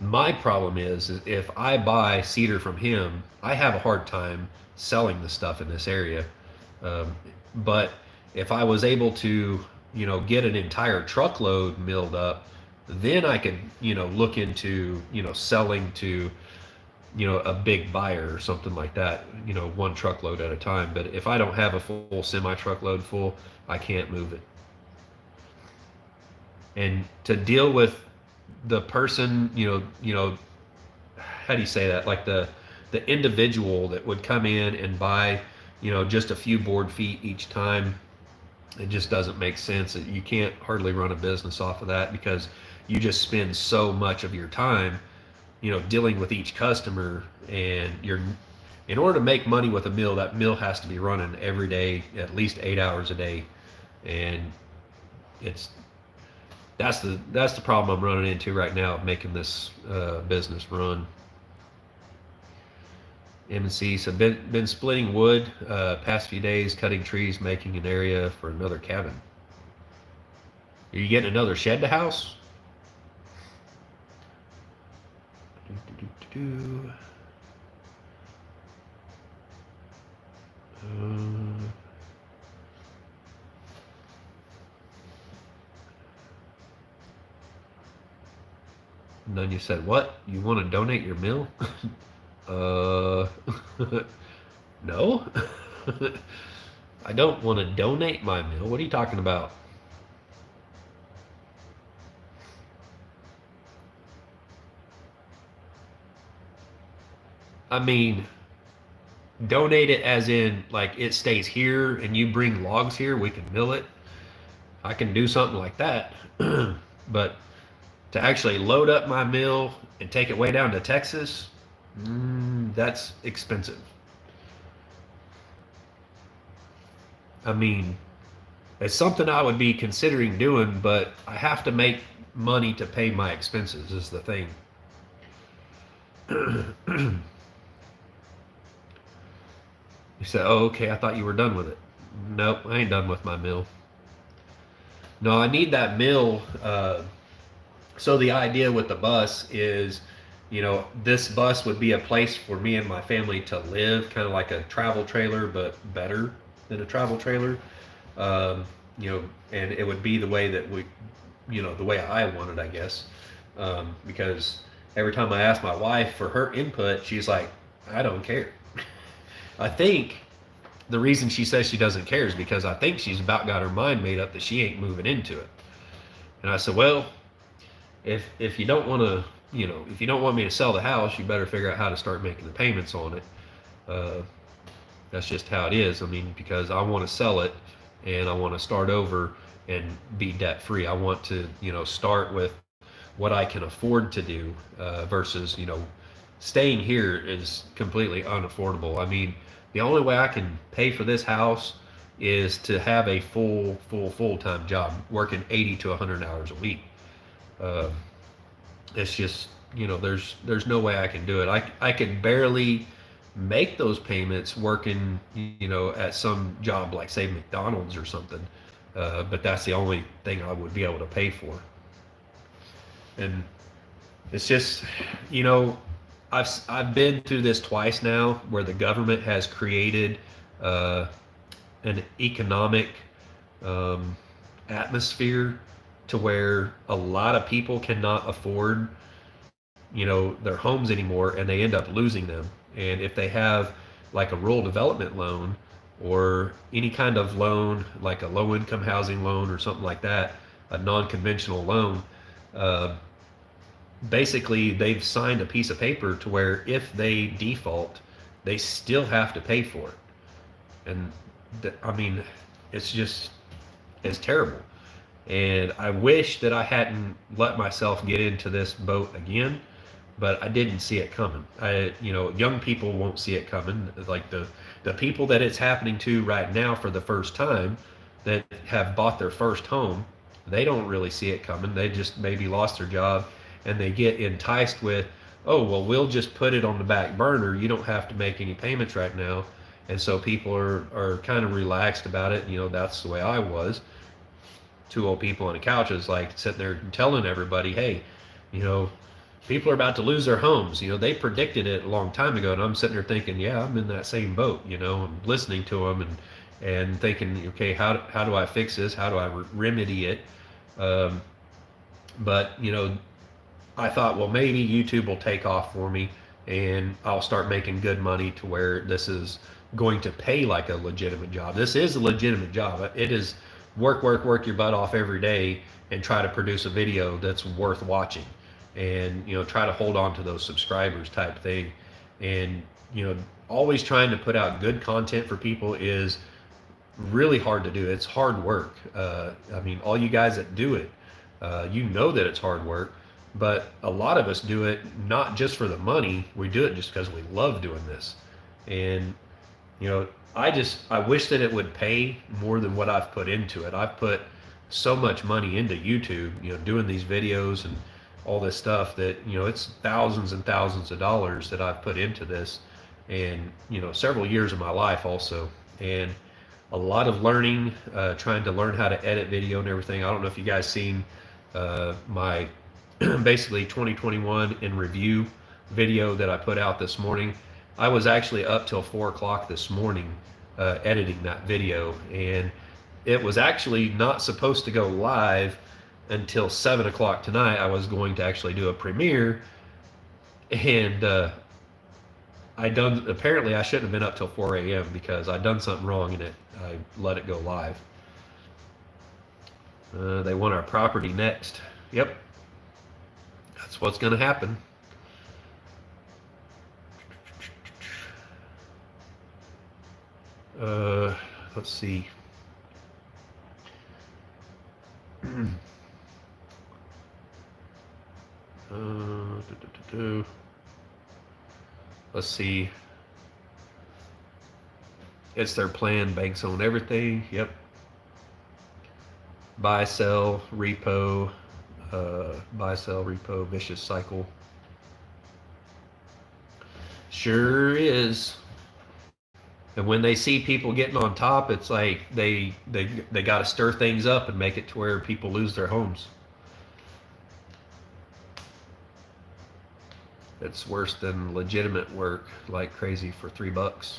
My problem is if I buy cedar from him, I have a hard time selling the stuff in this area. But if I was able to, get an entire truckload milled up, then I could, look into, selling to, a big buyer or something like that, 1 truckload at a time. But if I don't have a full semi-truckload full, I can't move it. And to deal with the person, how do you say that? Like the individual that would come in and buy, just a few board feet each time, it just doesn't make sense. You can't hardly run a business off of that, because you just spend so much of your time, dealing with each customer, and in order to make money with a mill, that mill has to be running every day, at least 8 hours a day. And that's the problem I'm running into right now of making this business run. M&C said, been splitting wood past few days, cutting trees, making an area for another cabin. Are you getting another shed to house? And then you said, what? You want to donate your mill? No. I don't want to donate my mill. What are you talking about? I mean, donate it as in like it stays here and you bring logs here, we can mill it. I can do something like that. But to actually load up my mill and take it way down to Texas, that's expensive. I mean, it's something I would be considering doing, but I have to make money to pay my expenses, is the thing. You say, oh, okay, I thought you were done with it. Nope, I ain't done with my mill. No, I need that mill. So the idea with the bus is, this bus would be a place for me and my family to live, kind of like a travel trailer, but better than a travel trailer. And it would be the way that the way I want it, I guess. Because every time I ask my wife for her input, she's like, I don't care. I think the reason she says she doesn't care is because I think she's about got her mind made up that she ain't moving into it. And I said, well, if you don't want to, if you don't want me to sell the house, you better figure out how to start making the payments on it. Uh, that's just how it is. I mean, because I want to sell it and I want to start over and be debt free. I want to, start with what I can afford to do versus, staying here is completely unaffordable. I mean, the only way I can pay for this house is to have a full-time job, working 80 to 100 hours a week. Uh, it's just, there's no way I can do it. I could barely make those payments working, at some job like say McDonald's or something. But that's the only thing I would be able to pay for. And it's just, you know, I've been through this twice now, where the government has created uh, an economic um, atmosphere to where a lot of people cannot afford, their homes anymore, and they end up losing them. And if they have like a rural development loan or any kind of loan, like a low income housing loan or something like that, a non-conventional loan, uh, basically they've signed a piece of paper to where if they default, they still have to pay for it. And I mean, it's just, it's terrible. And I wish that I hadn't let myself get into this boat again, but I didn't see it coming. Young people won't see it coming. Like the people that it's happening to right now for the first time, that have bought their first home, they don't really see it coming. They just maybe lost their job, and they get enticed with, oh, well, we'll just put it on the back burner. You don't have to make any payments right now. And so people are kind of relaxed about it. That's the way I was. Two old people on a couch is like sitting there telling everybody, hey, you know, people are about to lose their homes. They predicted it a long time ago, and I'm sitting there thinking, yeah, I'm in that same boat. I'm listening to them and thinking, okay, how do I fix this? How do I remedy it? Um, but I thought, well, maybe YouTube will take off for me, and I'll start making good money to where this is going to pay like a legitimate job. This is a legitimate job. It is work your butt off every day and try to produce a video that's worth watching, and try to hold on to those subscribers type thing. And always trying to put out good content for people is really hard to do. It's hard work. I mean, all you guys that do it, that it's hard work, but a lot of us do it not just for the money. We do it just because we love doing this. And I wish that it would pay more than what I've put into it. I've put so much money into YouTube, doing these videos and all this stuff, that it's thousands and thousands of dollars that I've put into this, and several years of my life also, and a lot of learning, trying to learn how to edit video and everything. I don't know if you guys seen my basically 2021 in review video that I put out this morning. I was actually up till 4 o'clock this morning editing that video, and it was actually not supposed to go live until 7 o'clock tonight. I was going to actually do a premiere, and apparently I shouldn't have been up till 4 a.m. because I done something wrong, and I let it go live. They want our property next. Yep, that's what's going to happen. Let's see. Let's see. It's their plan. Banks own everything. Yep. Buy, sell, repo. Buy, sell, repo. Vicious cycle. Sure is. And when they see people getting on top, it's like they got to stir things up and make it to where people lose their homes. It's worse than legitimate work like crazy for $3.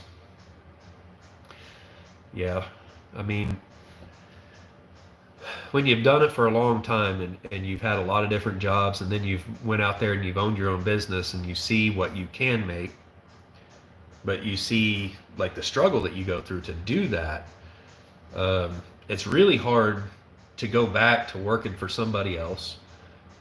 Yeah, I mean, when you've done it for a long time and you've had a lot of different jobs, and then you've went out there and you've owned your own business and you see what you can make, but you see like the struggle that you go through to do that, it's really hard to go back to working for somebody else.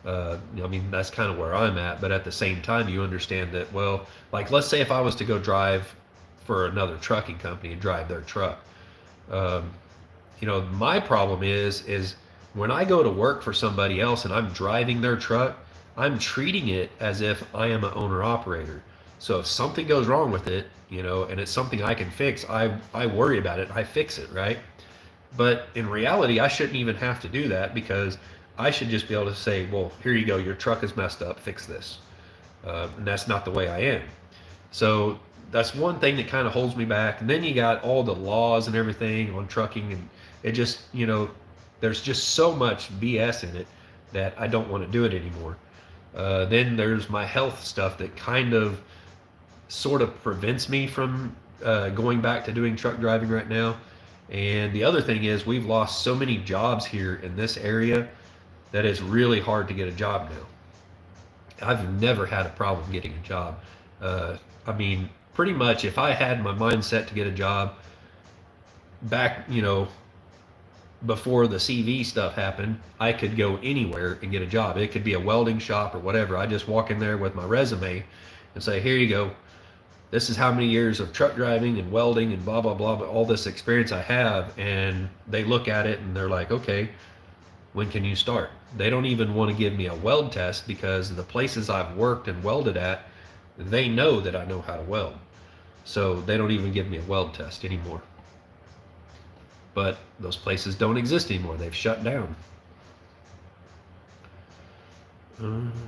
I mean, that's kind of where I'm at, but at the same time, you understand that, well, like, let's say if I was to go drive for another trucking company and drive their truck, my problem is when I go to work for somebody else and I'm driving their truck, I'm treating it as if I am an owner operator. So if something goes wrong with it, and it's something I can fix, I worry about it. I fix it, right? But in reality, I shouldn't even have to do that, because I should just be able to say, well, here you go, your truck is messed up, fix this. And that's not the way I am. So that's one thing that kind of holds me back. And then you got all the laws and everything on trucking, and it just, there's just so much BS in it that I don't want to do it anymore. Then there's my health stuff that kind of sort of prevents me from going back to doing truck driving right now. And the other thing is, we've lost so many jobs here in this area that it's really hard to get a job now. I've never had a problem getting a job. I mean, pretty much if I had my mind set to get a job back, before the CV stuff happened, I could go anywhere and get a job. It could be a welding shop or whatever. I just walk in there with my resume and say, here you go. This is how many years of truck driving and welding and blah, blah, blah, all this experience I have. And they look at it and they're like, okay, when can you start? They don't even want to give me a weld test, because the places I've worked and welded at, they know that I know how to weld. So they don't even give me a weld test anymore. But those places don't exist anymore. They've shut down.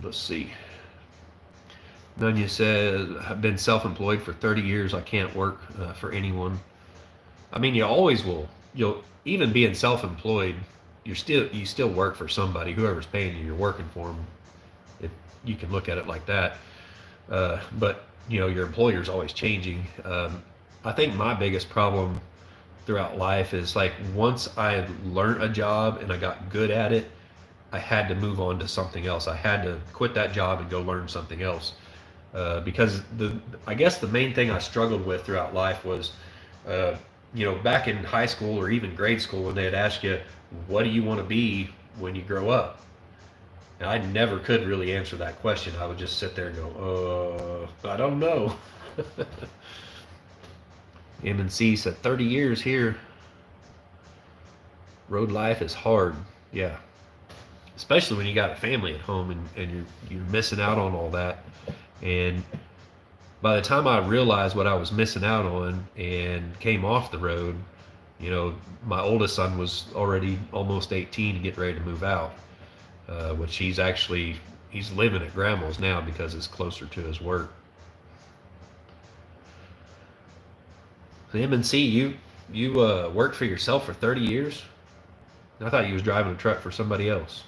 Let's see. Nunya says, I've been self-employed for 30 years. I can't work for anyone. I mean, you always will. You'll, even being self-employed, you still work for somebody. Whoever's paying you, you're working for them. If you can look at it like that. But your employer's always changing. I think my biggest problem throughout life is, like, once I had learned a job and I got good at it, I had to move on to something else. I had to quit that job and go learn something else. Because I guess the main thing I struggled with throughout life was, back in high school or even grade school, when they'd ask you, what do you want to be when you grow up? And I never could really answer that question. I would just sit there and go, I don't know. M&C said 30 years here. Road life is hard. Yeah. Especially when you got a family at home and you're missing out on all that. And by the time I realized what I was missing out on and came off the road, my oldest son was already almost 18 and getting ready to move out, which he's living at grandma's now because it's closer to his work. The M&C, you worked for yourself for 30 years? I thought you was driving a truck for somebody else.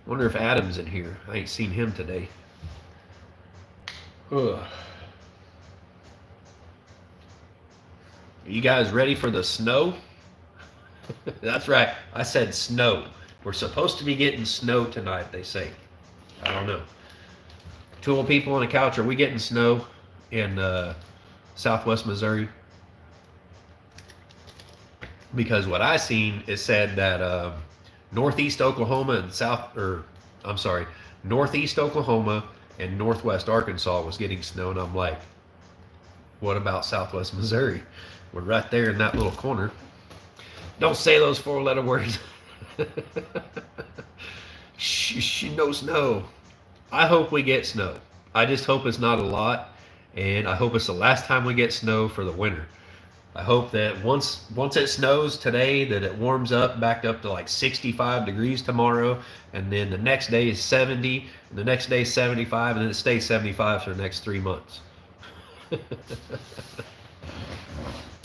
Wonder if Adam's in here. I ain't seen him today. Ugh. Are you guys ready for the snow? That's right. I said snow. We're supposed to be getting snow tonight, they say. I don't know. Two old people on a couch. Are we getting snow in southwest Missouri? Because what I seen, it said that northeast Oklahoma and northeast Oklahoma and northwest Arkansas was getting snow, and I'm like, What about Southwest Missouri? We're right there in that little corner. Don't say those four-letter words. No snow. I hope we get snow. I just hope it's not a lot, and I hope it's the last time we get snow for the winter. I hope that once it snows today, that it warms up back up to like 65 degrees tomorrow, and then the next day is 70, and the next day is 75, and then it stays 75 for the next 3 months.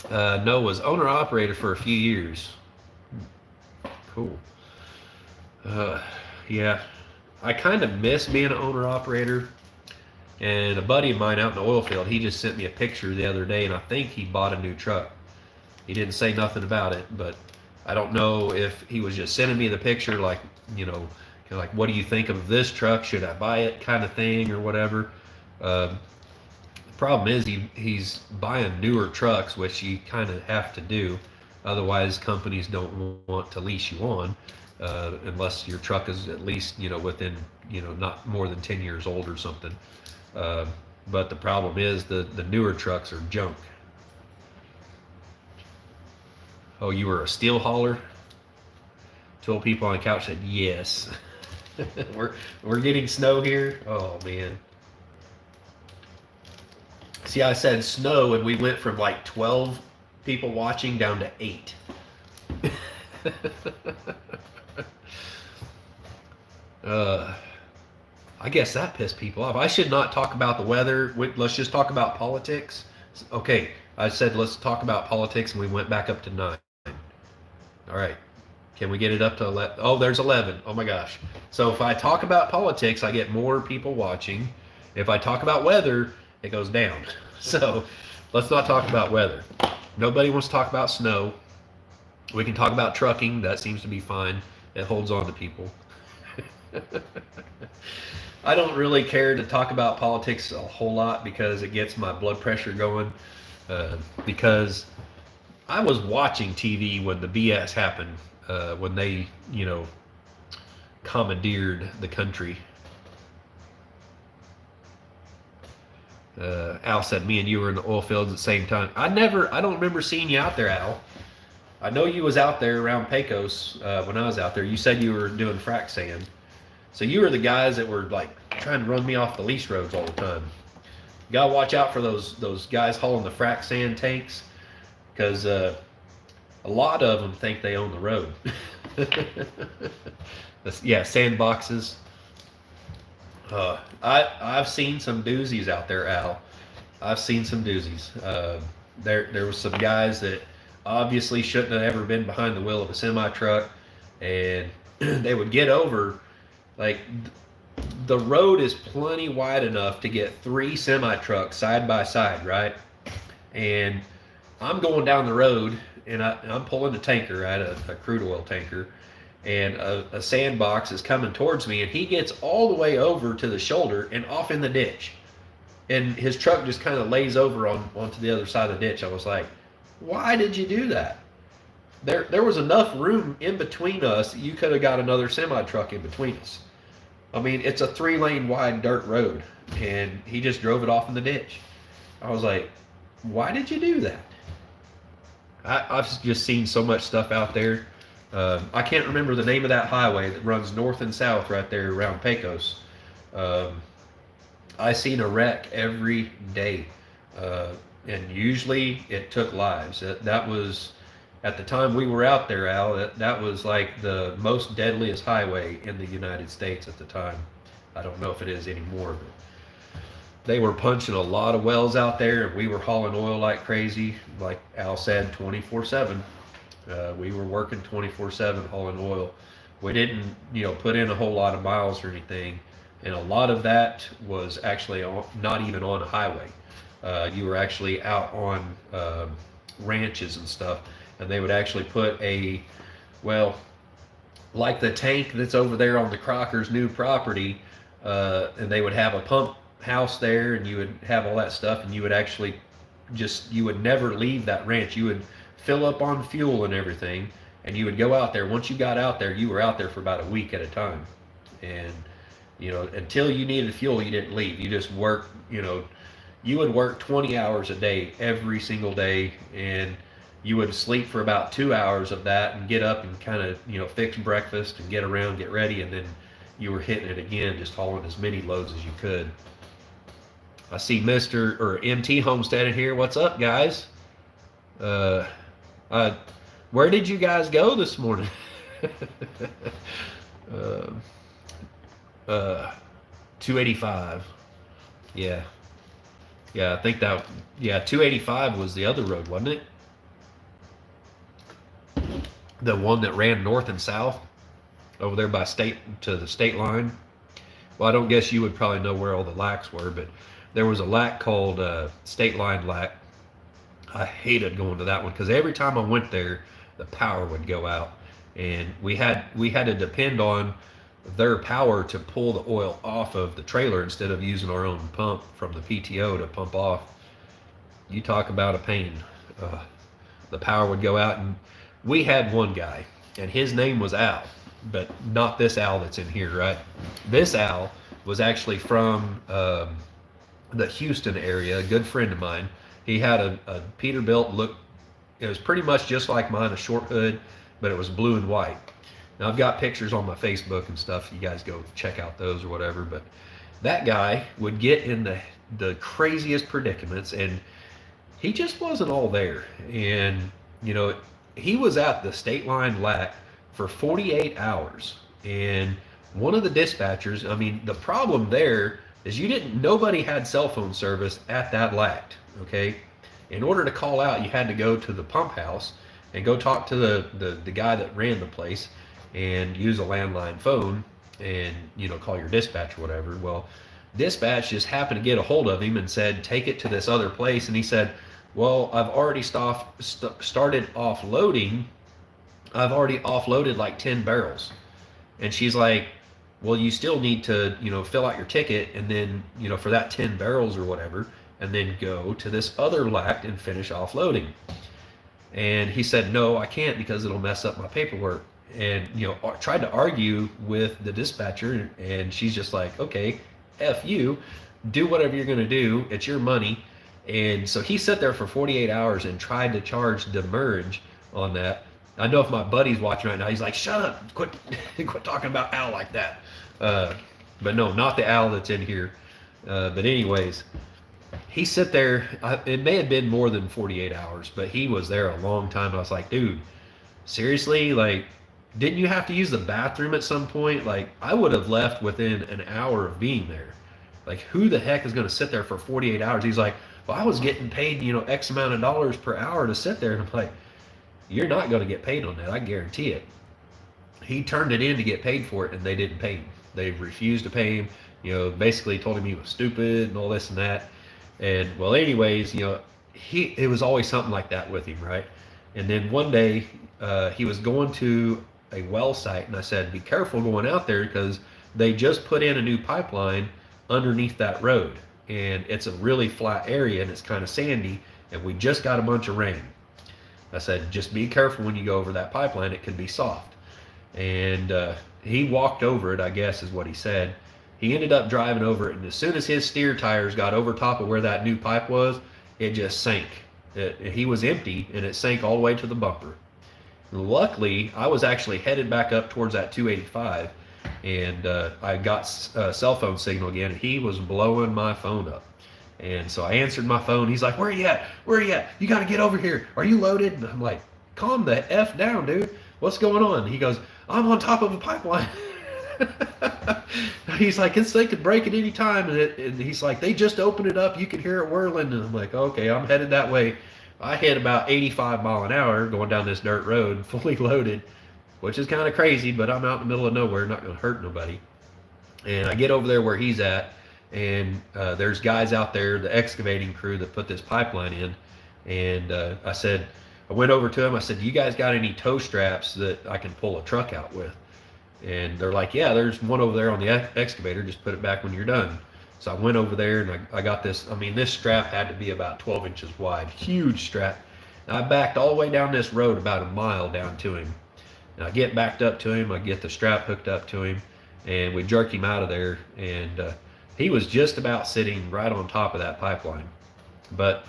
Noah was owner operator for a few years. Cool. Yeah, I kind of miss being an owner operator. And a buddy of mine out in the oil field, he just sent me a picture the other day, and I think he bought a new truck. He didn't say nothing about it, but I don't know if he was just sending me the picture, like, kind of like, what do you think of this truck? Should I buy it, kind of thing, or whatever. The problem is he's buying newer trucks, which you kind of have to do. Otherwise, companies don't want to lease you on unless your truck is at least, within, not more than 10 years old or something. But the problem is the newer trucks are junk. Oh, you were a steel hauler? 12 people on the couch said yes. we're getting snow here. Oh man. See, I said snow, and we went from like 12 people watching down to 8. I guess that pissed people off. I should not talk about the weather. Let's just talk about politics. Okay, I said let's talk about politics, and we went back up to 9. All right, can we get it up to 11? Oh, there's 11. Oh my gosh. So if I talk about politics, I get more people watching. If I talk about weather, it goes down. So let's not talk about weather. Nobody wants to talk about snow. We can talk about trucking. That seems to be fine. It holds on to people. I don't really care to talk about politics a whole lot because it gets my blood pressure going. Because I was watching TV when the BS happened, when they, commandeered the country. Al said, me and you were in the oil fields at the same time. I don't remember seeing you out there, Al. I know you was out there around Pecos when I was out there. You said you were doing frac sand. So you were the guys that were like trying to run me off the lease roads all the time. You gotta watch out for those guys hauling the frac sand tanks, because a lot of them think they own the road. Yeah, sandboxes. I've seen some doozies out there, Al. I've seen some doozies. There was some guys that obviously shouldn't have ever been behind the wheel of a semi truck, and they would get over. Like, the road is plenty wide enough to get 3 semi trucks side by side, right? And I'm going down the road, and I'm pulling a tanker, right, a crude oil tanker, and a sandbox is coming towards me, and he gets all the way over to the shoulder and off in the ditch, and his truck just kind of lays over onto the other side of the ditch. I was like, why did you do that? There was enough room in between us. You could have got another semi truck in between us. I mean, it's a 3-lane wide dirt road, and he just drove it off in the ditch. I was like, why did you do that? I've just seen so much stuff out there. I can't remember the name of that highway that runs north and south right there around Pecos. I seen a wreck every day, and usually it took lives. That was, at the time we were out there, Al, that was like the most deadliest highway in the United States at the time. I don't know if it is anymore, but they were punching a lot of wells out there, and we were hauling oil like crazy. Like Al said, 24/7. We were working 24/7 hauling oil. We didn't, put in a whole lot of miles or anything, and a lot of that was actually not even on a highway. You were actually out on ranches and stuff, and they would actually put like the tank that's over there on the Crocker's new property, and they would have a pump house there, and you would have all that stuff, and you would actually you would never leave that ranch. You would fill up on fuel and everything, and you would go out there. Once you got out there, you were out there for about a week at a time, and until you needed fuel, you didn't leave. You just worked, you would work 20 hours a day every single day, and you would sleep for about 2 hours of that and get up and kind of, fix breakfast and get around, get ready, and then you were hitting it again, just hauling as many loads as you could. I see Mr. or MT Homestead in here. What's up, guys? Where did you guys go this morning? uh, 285. Yeah. Yeah, I think 285 was the other road, wasn't it? The one that ran north and south over there by the state line. Well, I don't guess you would probably know where all the lacks were, but there was a lack called State Line Lack. I hated going to that one because every time I went there, the power would go out, and we had to depend on their power to pull the oil off of the trailer instead of using our own pump from the PTO to pump off. You talk about a pain. The power would go out, and we had one guy, and his name was Al, but not this Al that's in here, right? This Al was actually from the Houston area, a good friend of mine. He had a Peterbilt look. It was pretty much just like mine, a short hood, but it was blue and white. Now, I've got pictures on my Facebook and stuff. You guys go check out those or whatever. But that guy would get in the craziest predicaments, and he just wasn't all there. And, he was at the State Line Lack for 48 hours. And one of the dispatchers, the problem there is nobody had cell phone service at that lack, okay? In order to call out, you had to go to the pump house and go talk to the guy that ran the place and use a landline phone and, call your dispatch or whatever. Well, dispatch just happened to get a hold of him and said, take it to this other place. And he said, well, I've already started offloading. I've already offloaded like 10 barrels. And she's like, well, you still need to, fill out your ticket and then, for that 10 barrels or whatever, and then go to this other lack and finish offloading. And he said, no, I can't because it'll mess up my paperwork. And, tried to argue with the dispatcher, and she's just like, okay, F you, do whatever you're going to do. It's your money. And so he sat there for 48 hours and tried to charge demurrage on that. I know if my buddy's watching right now, he's like, shut up, quit talking about Al like that. But no, not the Al that's in here. But anyways, he sat there, it may have been more than 48 hours, but he was there a long time. I was like, dude, seriously? Like, didn't you have to use the bathroom at some point? Like, I would have left within an hour of being there. Like, who the heck is going to sit there for 48 hours? He's like, well, I was getting paid, X amount of dollars per hour to sit there. And I'm like, you're not going to get paid on that. I guarantee it. He turned it in to get paid for it, and they didn't pay him. They refused to pay him, basically told him he was stupid and all this and that. And, well, anyways, it was always something like that with him, right? And then one day, he was going to a well site, and I said, be careful going out there because they just put in a new pipeline underneath that road. And it's a really flat area, and it's kind of sandy, and we just got a bunch of rain. I said, just be careful when you go over that pipeline. It can be soft. And he walked over it, I guess is what he said. He ended up driving over it, and as soon as his steer tires got over top of where that new pipe was, it just sank. He was empty, and it sank all the way to the bumper. Luckily, I was actually headed back up towards that 285, and I got cell phone signal again, and he was blowing my phone up. And so I answered my phone. He's like, where are you at? Where are you at? You got to get over here. Are you loaded? And I'm like, calm the F down, dude. What's going on? He goes, I'm on top of a pipeline. He's like, they could break at any time. And he's like, they just opened it up. You can hear it whirling. And I'm like, okay, I'm headed that way. I hit about 85 mile an hour going down this dirt road, fully loaded, which is kind of crazy, but I'm out in the middle of nowhere, not going to hurt nobody. And I get over there where he's at, and there's guys out there, the excavating crew that put this pipeline in. And I went over to him. I said, you guys got any tow straps that I can pull a truck out with? And they're like, yeah, there's one over there on the excavator. Just put it back when you're done. So I went over there, and I got this. This strap had to be about 12 inches wide, huge strap. And I backed all the way down this road about a mile down to him. And I get backed up to him. I get the strap hooked up to him, and we jerk him out of there. And he was just about sitting right on top of that pipeline. But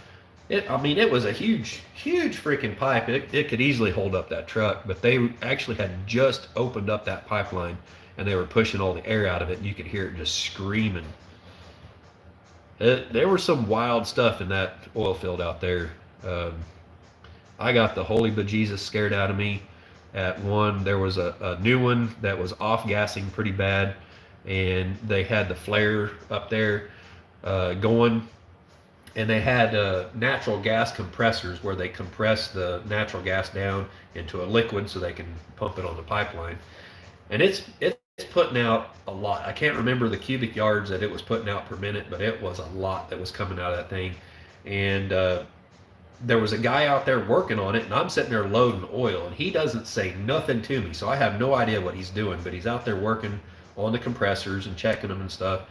I mean, it was a huge freaking pipe. It could easily hold up that truck, but they actually had just opened up that pipeline and they were pushing all the air out of it, and you could hear it just screaming. There was some wild stuff in that oil field out there. I got the holy bejesus scared out of me. At one, there was a new one that was off gassing pretty bad, and they had the flare up there going, and they had natural gas compressors where they compress the natural gas down into a liquid so they can pump it on the pipeline, and it's putting out a lot. I can't remember the cubic yards that it was putting out per minute, but it was a lot that was coming out of that thing. And there was a guy out there working on it, and I'm sitting there loading oil, and he doesn't say nothing to me, so I have no idea what he's doing, but he's out there working on the compressors and checking them and stuff.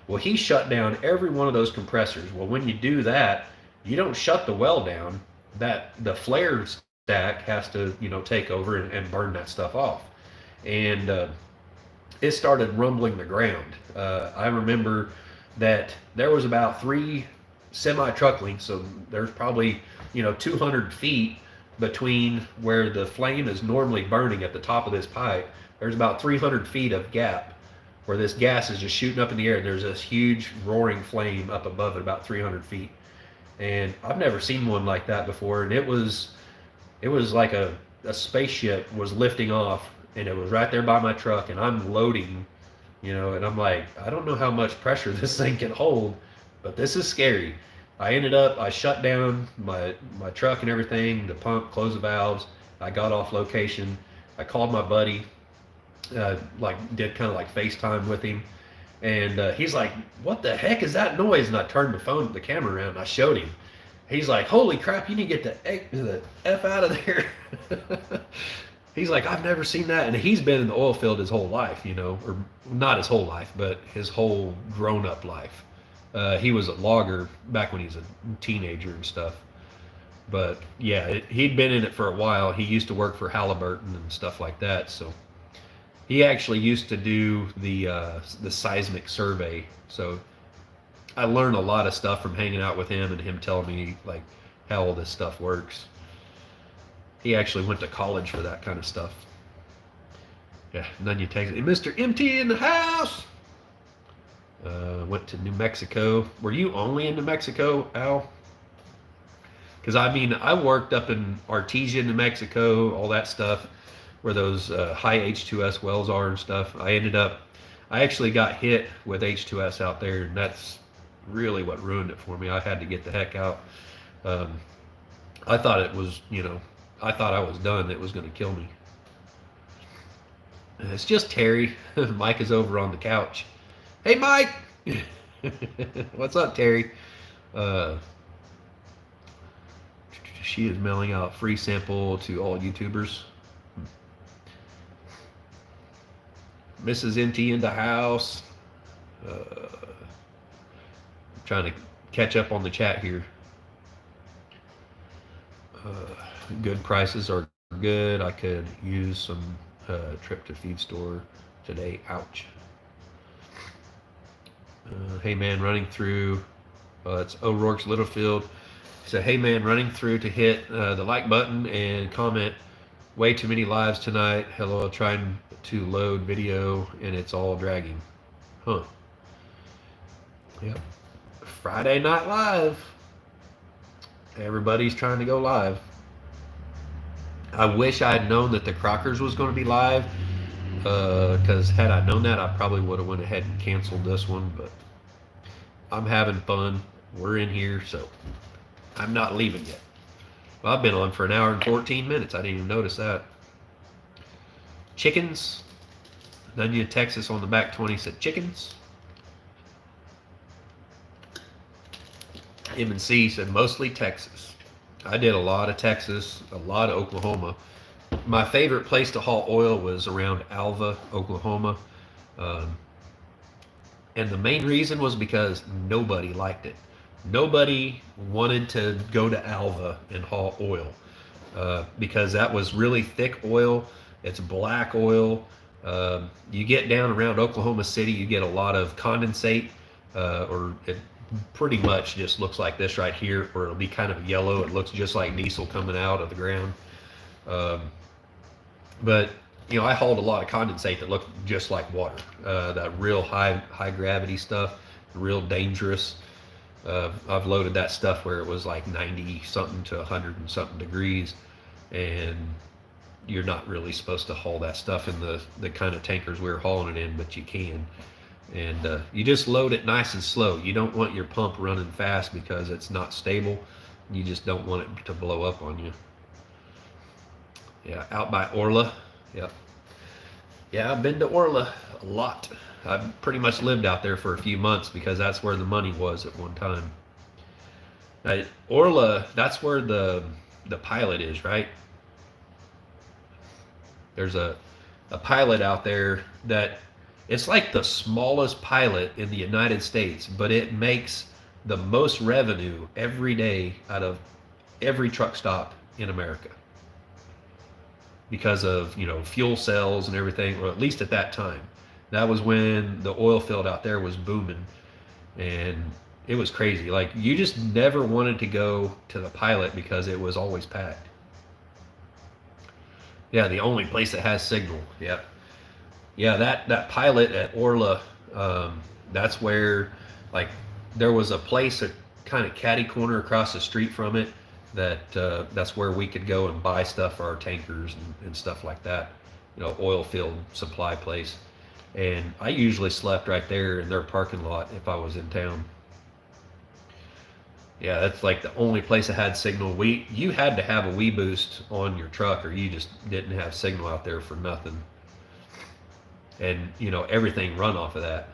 Well, he shut down every one of those compressors. Well, when you do that, you don't shut the well down. That the flare stack has to, take over and burn that stuff off. And it started rumbling the ground. I remember that there was about 3 semi-truck lengths, so there's probably 200 feet between where the flame is normally burning at the top of this pipe. There's about 300 feet of gap where this gas is just shooting up in the air, and there's this huge roaring flame up above it about 300 feet. And I've never seen one like that before, and it was like a spaceship was lifting off, and it was right there by my truck, and I'm loading, and I'm like, I don't know how much pressure this thing can hold, but this is scary. I shut down my truck and everything, the pump, closed the valves. I got off location. I called my buddy, did kind of like FaceTime with him. And he's like, what the heck is that noise? And I turned the camera around, and I showed him. He's like, holy crap, you need to get the F out of there. He's like, I've never seen that. And he's been in the oil field his whole life, or not his whole life, but his whole grown-up life. He was a logger back when he was a teenager and stuff. But yeah, he'd been in it for a while. He used to work for Halliburton and stuff like that. So he actually used to do the seismic survey. So I learned a lot of stuff from hanging out with him and him telling me like how all this stuff works. He actually went to college for that kind of stuff. Yeah, and then you text it, Mr. MT in the house. Went to New Mexico. Were you only in New Mexico, Al? Because I worked up in Artesia, New Mexico, all that stuff, where those high H2S wells are and stuff. I actually got hit with H2S out there, and that's really what ruined it for me. I had to get the heck out. I thought it was, I thought I was done. It was going to kill me. It's just Terry. Mike is over on the couch. Hey, Mike! What's up, Terry? She is mailing out free sample to all YouTubers. Mrs. MT in the house. I'm trying to catch up on the chat here. Good prices are good. I could use some trip to feed store today. Ouch. Hey man, running through. It's O'Rourke's Littlefield. He said, hey man, running through to hit the like button and comment. Way too many lives tonight. Hello, trying to load video and it's all dragging. Huh. Yep. Friday Night Live. Everybody's trying to go live. I wish I had known that the Crockers was going to be live, because had I known that, I probably would have went ahead and canceled this one, but I'm having fun. We're in here, so I'm not leaving yet. Well, I've been on for 1 hour and 14 minutes. I didn't even notice that. Chickens. Nunya, Texas on the back 20 said chickens. M&C said mostly Texas. I did a lot of Texas, a lot of Oklahoma. My favorite place to haul oil was around Alva, Oklahoma. And the main reason was because nobody liked it. Nobody wanted to go to Alva and haul oil because that was really thick oil. It's black oil. You get down around Oklahoma City, you get a lot of condensate, or pretty much just looks like this right here, where it'll be kind of yellow. It looks just like diesel coming out of the ground. Um, but I hauled a lot of condensate that looked just like water. That real high gravity stuff, real dangerous. I've loaded that stuff where it was like 90 something to 100 and something degrees, and you're not really supposed to haul that stuff in the kind of tankers we were hauling it in, but you can. And you just load it nice and slow. You don't want your pump running fast because it's not stable. You just don't want it to blow up on you. Yeah, out by Orla. Yep. Yeah, I've been to Orla a lot. I've pretty much lived out there for a few months because that's where the money was at one time. Orla, that's where the pilot is, right? There's a pilot out there that it's like the smallest pilot in the United States, but it makes the most revenue every day out of every truck stop in America because of fuel cells and everything, or at least at that time. That was when the oil field out there was booming, and it was crazy. Like, you just never wanted to go to the pilot because it was always packed. Yeah, the only place that has signal. Yep. Yeah, that pilot at Orla, that's where, like, there was a place, a kind of catty corner across the street from it, that's where we could go and buy stuff for our tankers and stuff like that. Oil field supply place. And I usually slept right there in their parking lot if I was in town. Yeah, that's like the only place that had signal. You had to have a WeBoost on your truck, or you just didn't have signal out there for nothing. And everything run off of that.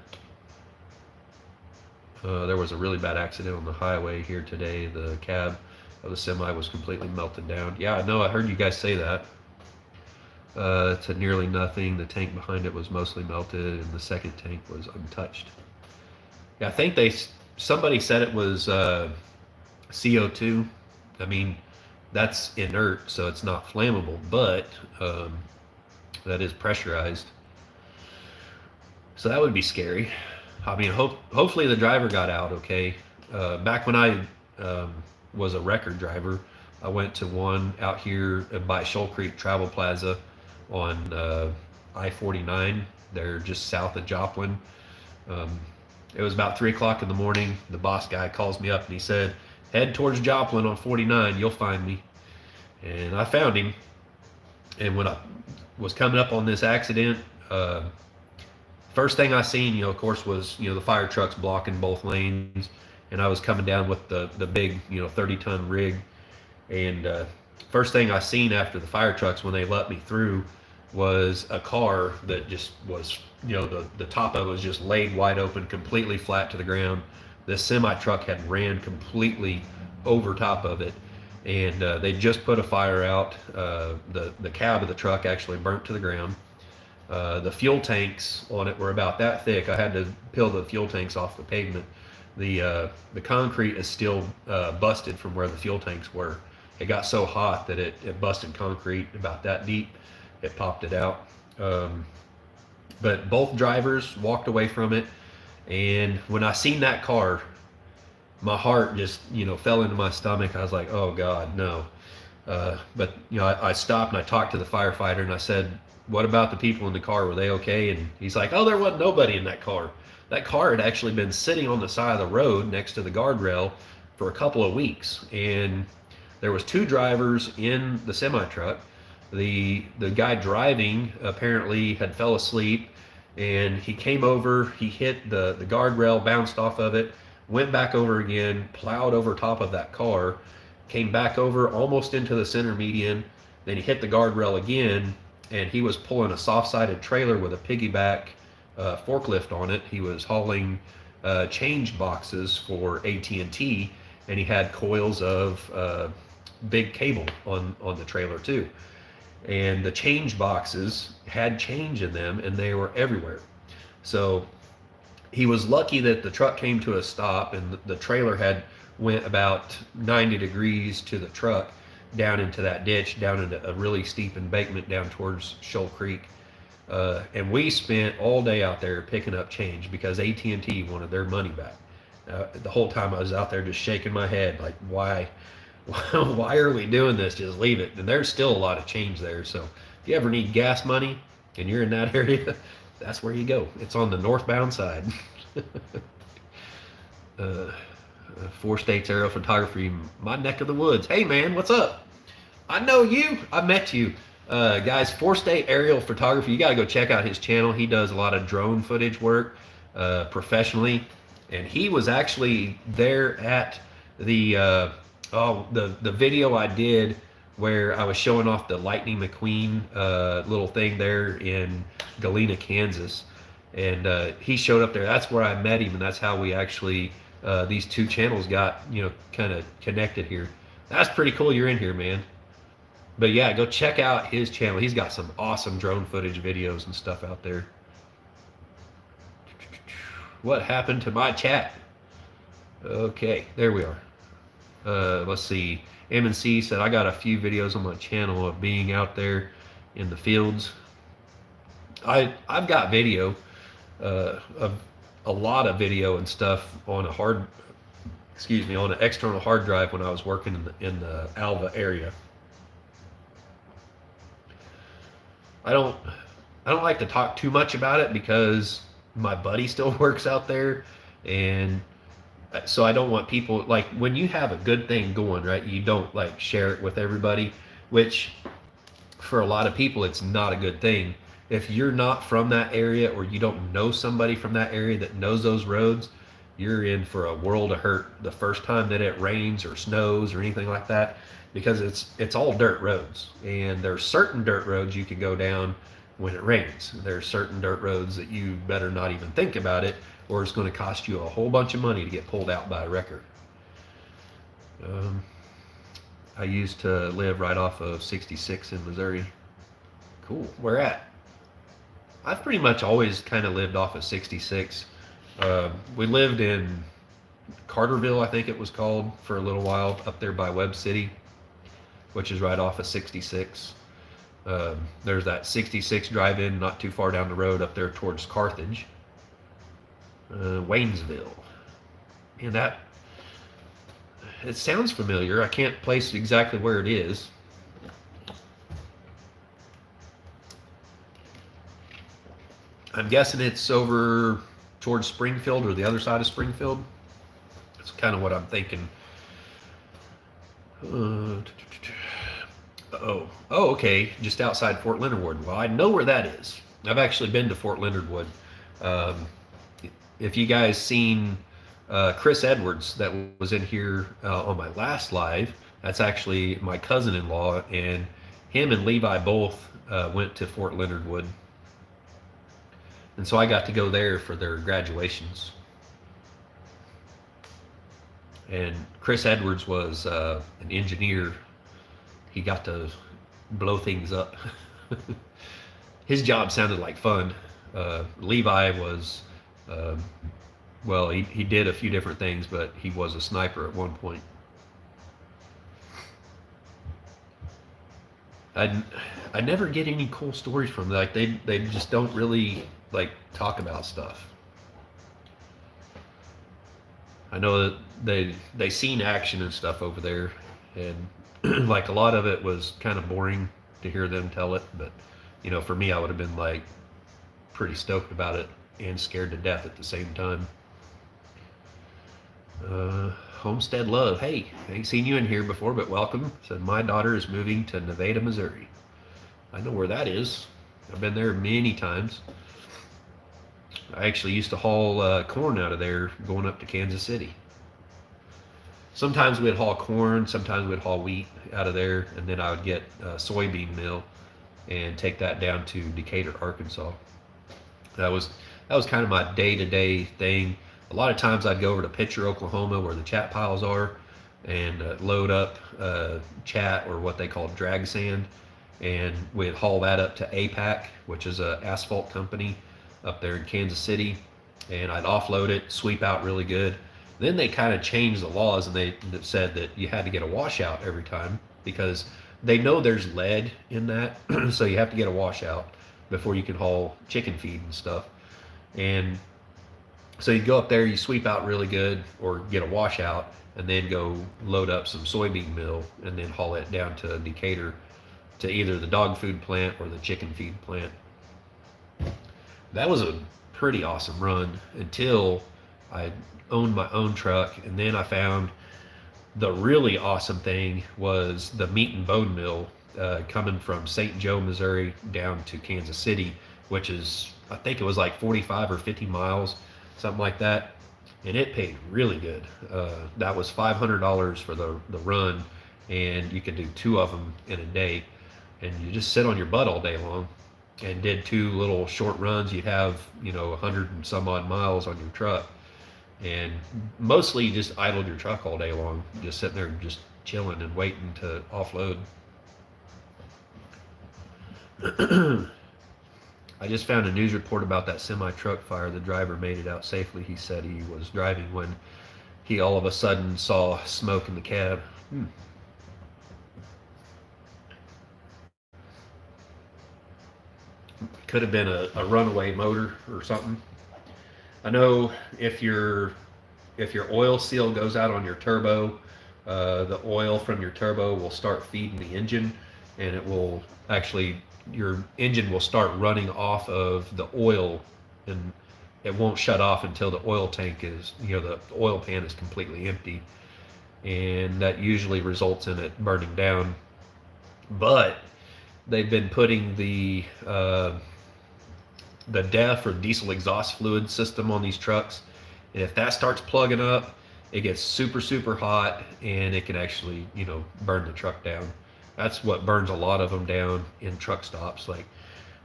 There was a really bad accident on the highway here today. The cab of the semi was completely melted down. Yeah, I know. I heard you guys say that. To nearly nothing. The tank behind it was mostly melted, and the second tank was untouched. Yeah, I think somebody said it was CO2. I mean, that's inert, so it's not flammable, but that is pressurized. So that would be scary. I mean, hopefully the driver got out okay. Back when I was a record driver, I went to one out here by Shoal Creek Travel Plaza on I-49. They're just south of Joplin. It was about 3 o'clock in the morning. The boss guy calls me up and he said, "Head towards Joplin on 49, you'll find me." And I found him. And when I was coming up on this accident, first thing I seen, of course, was the fire trucks blocking both lanes, and I was coming down with the big 30-ton rig, and first thing I seen after the fire trucks when they let me through was a car that just was the top of it was just laid wide open, completely flat to the ground. This semi truck had ran completely over top of it, and they just put a fire out. The cab of the truck actually burnt to the ground. The fuel tanks on it were about that thick. I had to peel the fuel tanks off the pavement. The concrete is still busted from where the fuel tanks were. It got so hot that it busted concrete about that deep. It popped it out. But both drivers walked away from it. And when I seen that car, my heart just fell into my stomach. I was like, oh God, no. But I stopped and I talked to the firefighter and I said, "What about the people in the car? Were they okay?" And he's like, "Oh, there wasn't nobody in that car. That car had actually been sitting on the side of the road next to the guardrail for a couple of weeks, and there was 2 drivers in the semi truck. The guy driving apparently had fell asleep, and he came over. He hit the guardrail, bounced off of it, went back over again, plowed over top of that car, came back over almost into the center median. Then he hit the guardrail again." And he was pulling a soft-sided trailer with a piggyback forklift on it. He was hauling change boxes for AT&T, and he had coils of big cable on the trailer too. And the change boxes had change in them, and they were everywhere. So he was lucky that the truck came to a stop, and the trailer had went about 90 degrees to the truck, down into that ditch, down into a really steep embankment down towards Shoal Creek. And we spent all day out there picking up change because AT&T wanted their money back. The whole time I was out there just shaking my head, like, why, why are we doing this? Just leave it. And there's still a lot of change there. So if you ever need gas money and you're in that area, that's where you go. It's on the northbound side. uh, Four States Aerial Photography, my neck of the woods. Hey man, what's up? I know you. I met you. Guys, Four State Aerial Photography, you got to go check out his channel. He does a lot of drone footage work professionally. And he was actually there at the the video I did where I was showing off the Lightning McQueen little thing there in Galena, Kansas. And he showed up there. That's where I met him, and that's how we actually these two channels got, you know, kind of connected here. That's pretty cool you're in here, man. But yeah, go check out his channel. He's got some awesome drone footage videos and stuff out there. What happened to my chat? Okay, there we are. Let's see. M&C said, I got a few videos on my channel of being out there in the fields. I've got video of a lot of video and stuff on on an external hard drive when I was working in the Alva area. I don't like to talk too much about it because my buddy still works out there, and so I don't want people, like, when you have a good thing going, right, you don't like share it with everybody, which for a lot of people it's not a good thing. If you're not from that area, or you don't know somebody from that area that knows those roads, you're in for a world of hurt the first time that it rains or snows or anything like that, because it's all dirt roads, and there's certain dirt roads you can go down when it rains. There's certain dirt roads that you better not even think about it, or it's going to cost you a whole bunch of money to get pulled out by a wrecker. I used to live right off of 66 in Missouri. Cool. Where at? I've pretty much always kind of lived off of 66. We lived in Carterville, I think it was called, for a little while, up there by Webb City, which is right off of 66. There's that 66 drive-in not too far down the road up there towards Carthage. Waynesville. And it sounds familiar. I can't place exactly where it is. I'm guessing it's over towards Springfield or the other side of Springfield. That's kind of what I'm thinking. Oh, okay, just outside Fort Leonard Wood. Well, I know where that is. I've actually been to Fort Leonard Wood. If you guys seen Chris Edwards that was in here on my last live, that's actually my cousin-in-law, and him and Levi both went to Fort Leonard Wood. And so I got to go there for their graduations. And Chris Edwards was an engineer. He got to blow things up. His job sounded like fun. Levi was, well, he did a few different things, but he was a sniper at one point. I never get any cool stories from them. Like they just don't really like talk about stuff. I know that they seen action and stuff over there, and like a lot of it was kind of boring to hear them tell it, but you know, for me, I would have been like pretty stoked about it and scared to death at the same time. Homestead Love, hey, I ain't seen you in here before, but welcome. Said my daughter is moving to Nevada, Missouri. I know where that is. I've been there many times. I actually used to haul corn out of there going up to Kansas City. Sometimes we'd haul corn, sometimes we'd haul wheat out of there, and then I would get a soybean meal and take that down to Decatur, Arkansas. That was kind of my day-to-day thing. A lot of times I'd go over to Pitcher, Oklahoma, where the chat piles are, and load up chat, or what they call drag sand, and we'd haul that up to APAC, which is an asphalt company up there in Kansas City, and I'd offload it, sweep out really good. Then they kind of changed the laws, and they said that you had to get a washout every time, because they know there's lead in that, so you have to get a washout before you can haul chicken feed and stuff. And So you go up there, you sweep out really good, or get a washout, and then go load up some soybean meal, and then haul it down to Decatur to either the dog food plant or the chicken feed plant. That was a pretty awesome run until I owned my own truck, and then I found the really awesome thing was the meat and bone mill coming from St. Joe, Missouri, down to Kansas City, which is, I think it was like 45 or 50 miles, something like that. And it paid really good. That was $500 for the run, and you could do 2 of them in a day. And you just sit on your butt all day long and did 2 little short runs. You'd have, 100 and some odd miles on your truck. And mostly you just idled your truck all day long, just sitting there just chilling and waiting to offload. I just found a news report about that semi truck fire. The driver made it out safely. He said he was driving when he all of a sudden saw smoke in the cab. Could have been a runaway motor or something. I know if your oil seal goes out on your turbo, the oil from your turbo will start feeding the engine, and it will actually, your engine will start running off of the oil, and it won't shut off until the oil tank is, the oil pan is completely empty, and that usually results in it burning down. But they've been putting the DEF or diesel exhaust fluid system on these trucks, and if that starts plugging up, it gets super, super hot, and it can actually, burn the truck down. That's what burns a lot of them down in truck stops. Like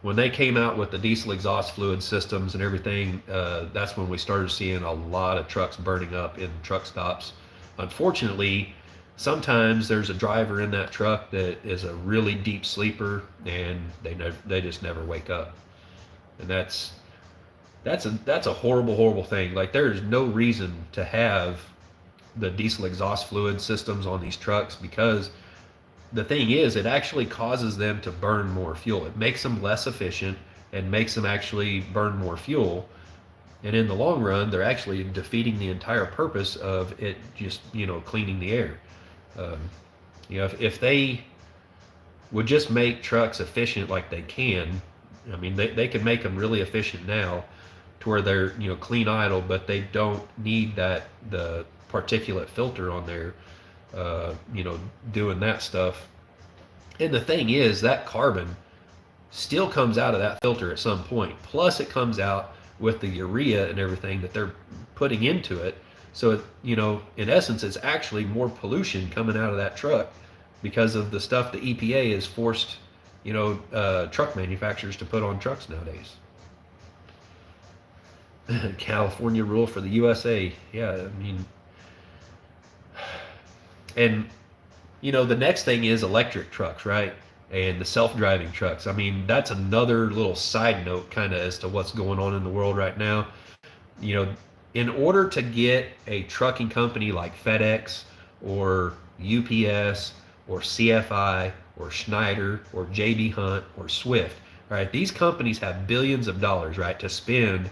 when they came out with the diesel exhaust fluid systems and everything, that's when we started seeing a lot of trucks burning up in truck stops. Unfortunately, sometimes there's a driver in that truck that is a really deep sleeper, and they just never wake up. And that's a horrible thing. Like there is no reason to have the diesel exhaust fluid systems on these trucks, because the thing is, it actually causes them to burn more fuel. It makes them less efficient and makes them actually burn more fuel. And in the long run, they're actually defeating the entire purpose of it just, cleaning the air. If they would just make trucks efficient like they can, I mean, they can make them really efficient now to where they're, clean idle, but they don't need the particulate filter on there, doing that stuff. And the thing is, that carbon still comes out of that filter at some point. Plus, it comes out with the urea and everything that they're putting into it. So, in essence, it's actually more pollution coming out of that truck because of the stuff the EPA has forced, truck manufacturers to put on trucks nowadays. California rule for the USA. Yeah, I mean, and the next thing is electric trucks, right? And the self-driving trucks. I mean, that's another little side note kind of as to what's going on in the world right now. In order to get a trucking company like FedEx or UPS or CFI or Schneider or JB Hunt or Swift, all right, these companies have billions of dollars, right, to spend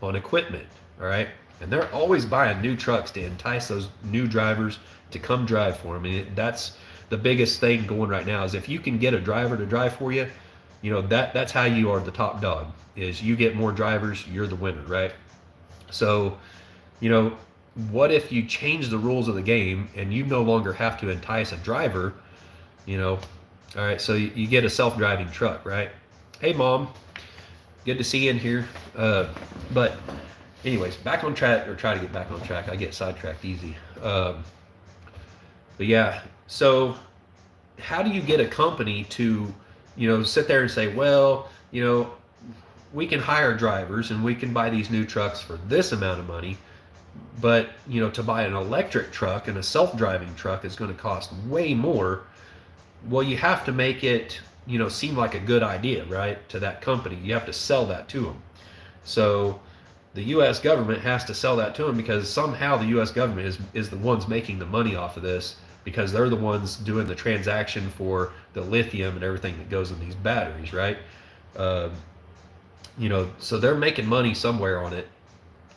on equipment, all right? And they're always buying new trucks to entice those new drivers to come drive for them. And that's the biggest thing going right now, is if you can get a driver to drive for you, that's how you are the top dog. Is you get more drivers, you're the winner, right? So, what if you change the rules of the game and you no longer have to entice a driver? All right, so you get a self-driving truck, right? Hey, Mom, good to see you in here. But anyways, back on track, or try to get back on track. I get sidetracked easy. But yeah, so how do you get a company to, sit there and say, well, we can hire drivers and we can buy these new trucks for this amount of money, but, to buy an electric truck and a self-driving truck is going to cost way more. Well, you have to make it, seem like a good idea, right, to that company. You have to sell that to them. So the U.S. government has to sell that to them, because somehow the U.S. government is the ones making the money off of this, because they're the ones doing the transaction for the lithium and everything that goes in these batteries, right? So they're making money somewhere on it.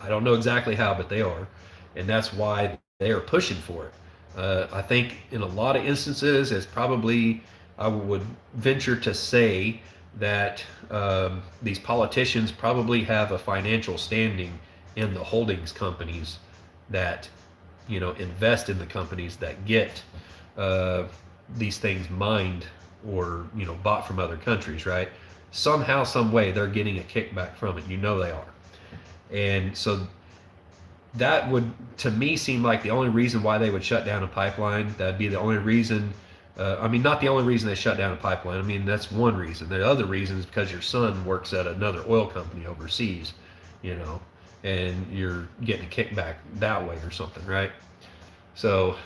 I don't know exactly how, but they are, and that's why they are pushing for it. I think in a lot of instances, it's probably, I would venture to say that these politicians probably have a financial standing in the holdings companies that, invest in the companies that get these things mined or, bought from other countries, right? Somehow, some way, they're getting a kickback from it. They are. And so that would, to me, seem like the only reason why they would shut down a pipeline. That'd be the only reason. I mean, not the only reason they shut down a pipeline. I mean, that's one reason. The other reason is because your son works at another oil company overseas, and you're getting a kickback that way or something, right? So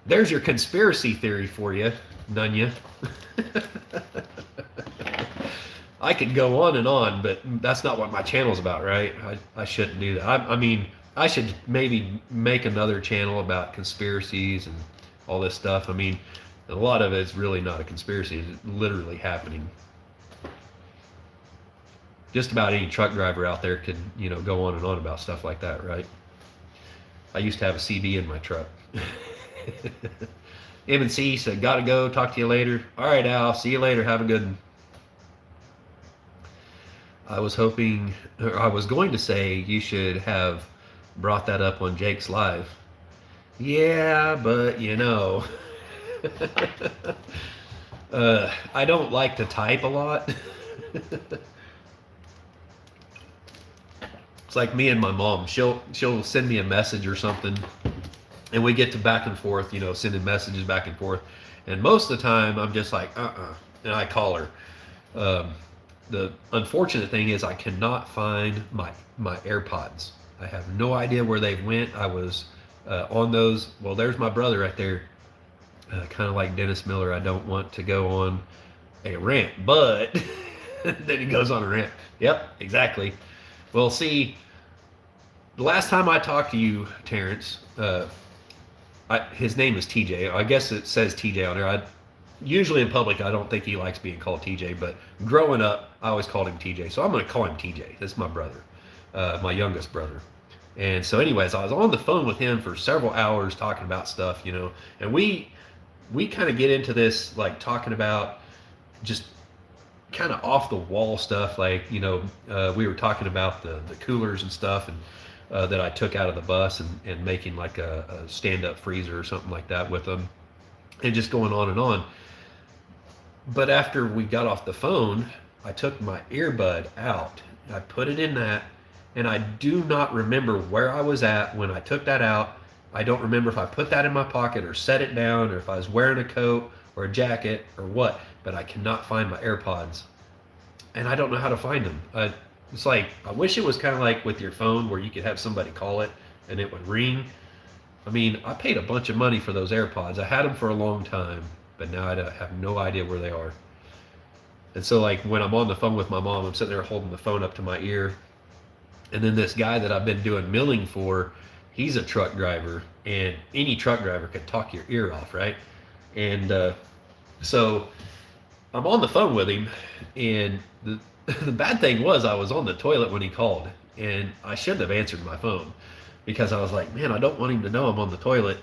there's your conspiracy theory for you, Nunya. I could go on and on, but that's not what my channel's about, right? I shouldn't do that. I mean, I should maybe make another channel about conspiracies and all this stuff. I mean, a lot of it's really not a conspiracy. It's literally happening. Just about any truck driver out there could, go on and on about stuff like that, right? I used to have a CD in my truck. M&C said, gotta go, talk to you later. All right, Al, see you later. Have a good one. I was going to say you should have brought that up on Jake's live. Yeah, but I don't like to type a lot. It's like me and my mom. She'll send me a message or something, and we get to back and forth, sending messages back and forth. And most of the time, I'm just like, and I call her. The unfortunate thing is I cannot find my AirPods. I have no idea where they went. I was on those. Well, there's my brother right there. Kind of like Dennis Miller. I don't want to go on a rant, but then he goes on a rant. Yep, exactly. Well, see, the last time I talked to you, Terrence, his name is TJ. I guess it says TJ on there. Usually in public, I don't think he likes being called TJ, but growing up, I always called him TJ. So I'm going to call him TJ. This is my brother, my youngest brother. And so anyways, I was on the phone with him for several hours talking about stuff, and we kind of get into this, like talking about just kind of off the wall stuff. Like, we were talking about the coolers and stuff, and that I took out of the bus and making like a stand-up freezer or something like that with them, and just going on and on. But after we got off the phone, I took my earbud out. I put it in that, and I do not remember where I was at when I took that out. I don't remember if I put that in my pocket or set it down, or if I was wearing a coat or a jacket or what, but I cannot find my AirPods. And I don't know how to find them. It's like, I wish it was kind of like with your phone where you could have somebody call it and it would ring. I mean, I paid a bunch of money for those AirPods. I had them for a long time, but now I have no idea where they are. And so, like, when I'm on the phone with my mom, I'm sitting there holding the phone up to my ear. And then this guy that I've been doing milling for, he's a truck driver, and any truck driver could talk your ear off, right? And so I'm on the phone with him, and the bad thing was I was on the toilet when he called, and I shouldn't have answered my phone because I was like, man, I don't want him to know I'm on the toilet.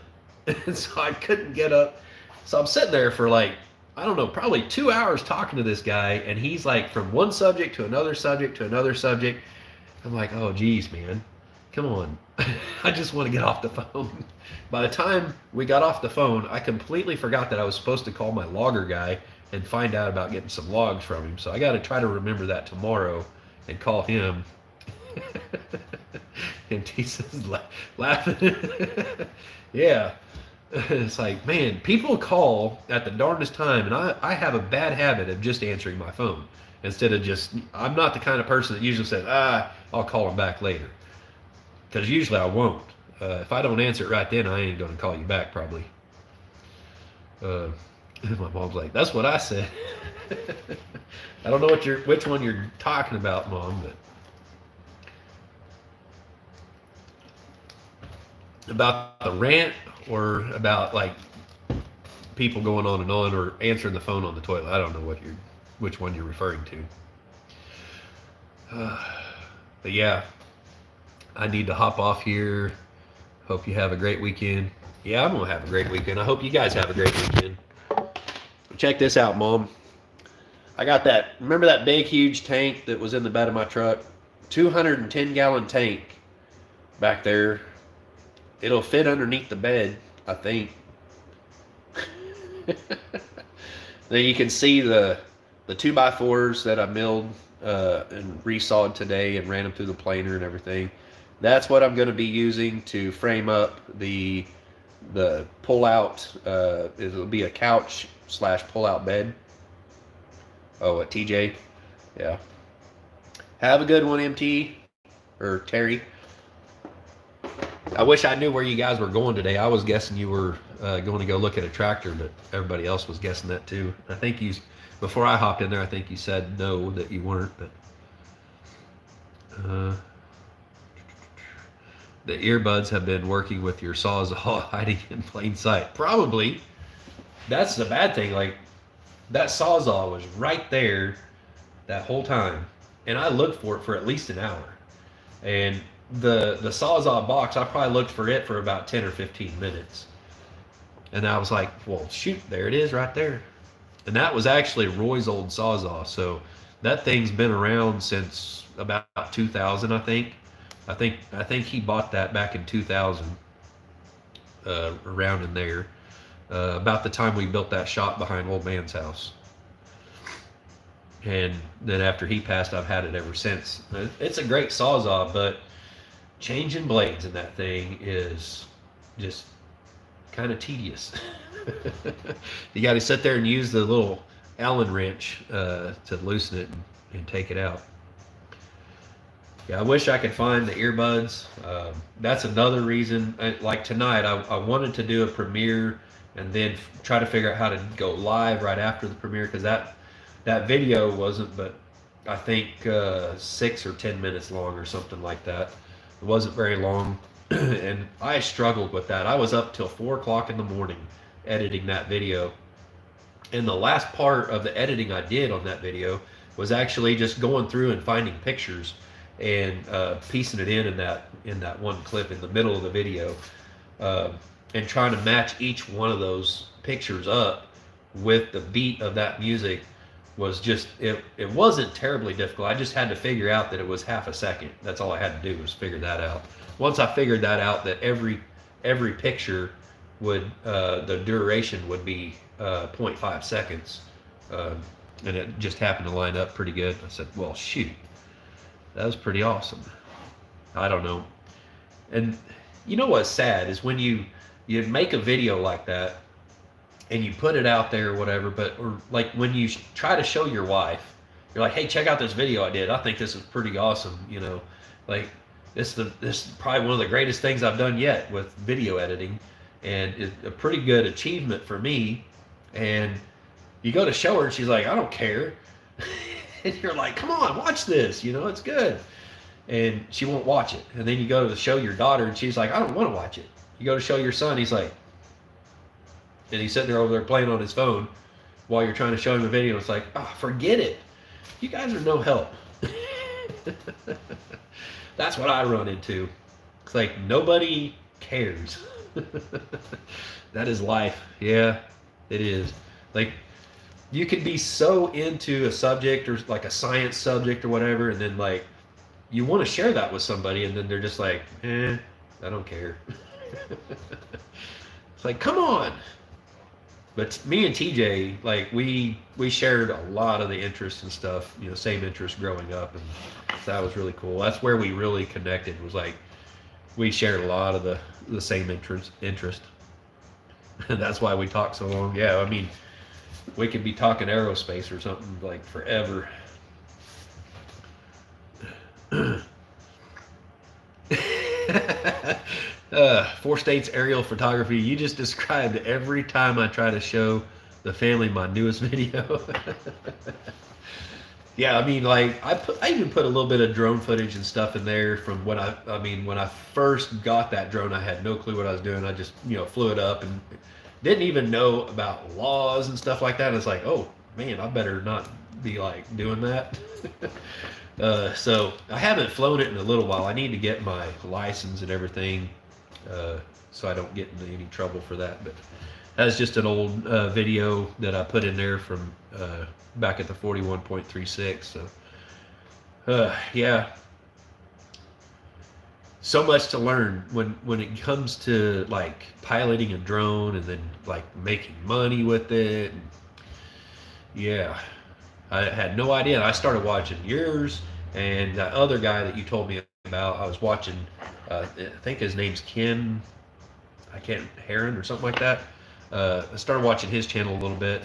And so I couldn't get up. So I'm sitting there for like, I don't know, probably 2 hours talking to this guy, and he's like from one subject to another subject to another subject. I'm like, oh geez, man, come on. I just want to get off the phone. By the time we got off the phone, I completely forgot that I was supposed to call my logger guy and find out about getting some logs from him. So I got to try to remember that tomorrow and call him. And he says, laughing. Yeah. It's like, man, people call at the darndest time, and I have a bad habit of just answering my phone instead of just, I'm not the kind of person that usually says, I'll call him back later. Because usually I won't. If I don't answer it right then, I ain't going to call you back probably. My mom's like, that's what I said. I don't know which one you're talking about, Mom, but about the rant or about like people going on and on or answering the phone on the toilet. I don't know which one you're referring to. But yeah, I need to hop off here. Hope you have a great weekend. Yeah, I'm gonna have a great weekend. I hope you guys have a great weekend. Check this out, Mom. I got that. Remember that big, huge tank that was in the bed of my truck? 210-gallon tank back there. It'll fit underneath the bed, I think. Then you can see the 2x4s that I milled and resawed today and ran them through the planer and everything. That's what I'm going to be using to frame up the pull-out. It'll be a couch / pull-out bed. Oh, at TJ. Yeah. Have a good one, MT or Terry. I wish I knew where you guys were going today. I was guessing you were going to go look at a tractor, but everybody else was guessing that too. I think before I hopped in there, I think you said no, that you weren't. But the earbuds have been working with your Sawzall hiding in plain sight. Probably. That's the bad thing. Like, that Sawzall was right there that whole time, and I looked for it for at least an hour. And the Sawzall box, I probably looked for it for about 10 or 15 minutes. And I was like, well, shoot, there it is right there. And that was actually Roy's old Sawzall. So that thing's been around since about 2000, I think. I think he bought that back in 2000, around in there, about the time we built that shop behind Old Man's house. And then after he passed, I've had it ever since. It's a great Sawzall, but changing blades in that thing is just kind of tedious. You got to sit there and use the little Allen wrench to loosen it and take it out. Yeah, I wish I could find the earbuds. That's another reason. Like tonight, I wanted to do a premiere and then try to figure out how to go live right after the premiere, because that video wasn't, but I think 6 or 10 minutes long or something like that. It wasn't very long, and I struggled with that. I was up till 4 o'clock in the morning editing that video. And the last part of the editing I did on that video was actually just going through and finding pictures and piecing it in that one clip in the middle of the video, and trying to match each one of those pictures up with the beat of that music. Was just, it wasn't terribly difficult. I just had to figure out that it was half a second. That's all I had to do, was figure that out. Once I figured that out, that every picture would, the duration would be 0.5 seconds, and it just happened to line up pretty good. I said, well, shoot, that was pretty awesome. I don't know. And you know what's sad is when you make a video like that and you put it out there or whatever, or like when you try to show your wife, you're like, hey, check out this video I did. I think this is pretty awesome. You know, like this is probably one of the greatest things I've done yet with video editing, and it's a pretty good achievement for me. And you go to show her and she's like, I don't care. And you're like, come on, watch this, you know, it's good. And she won't watch it. And then you go to show your daughter and she's like, I don't want to watch it. You go to show your son, he's like, and he's sitting there over there playing on his phone while you're trying to show him a video. It's like, oh, forget it. You guys are no help. That's what I run into. It's like, nobody cares. That is life. Yeah, it is. Like, you could be so into a subject or like a science subject or whatever, and then like you want to share that with somebody, and then they're just like, I don't care. It's like, come on. But me and TJ, like we shared a lot of the interest and stuff, you know, same interest growing up, and that was really cool. That's where we really connected, was like we shared a lot of the same interest. And that's why we talked so long. Yeah, I mean, we could be talking aerospace or something like forever. Four States aerial photography. You just described every time I try to show the family my newest video. Yeah, I mean, like I even put a little bit of drone footage and stuff in there from when when I first got that drone. I had no clue what I was doing. I just, you know, flew it up and didn't even know about laws and stuff like that. It's like, oh man, I better not be like doing that. So I haven't flown it in a little while. I need to get my license and everything, so I don't get into any trouble for that. But that's just an old video that I put in there from back at the 41.36. So yeah, so much to learn when it comes to like piloting a drone and then like making money with it. Yeah, I had no idea. And I started watching yours and that other guy that you told me about. I was watching, I think his name's Ken, I can't, Heron or something like that. I started watching his channel a little bit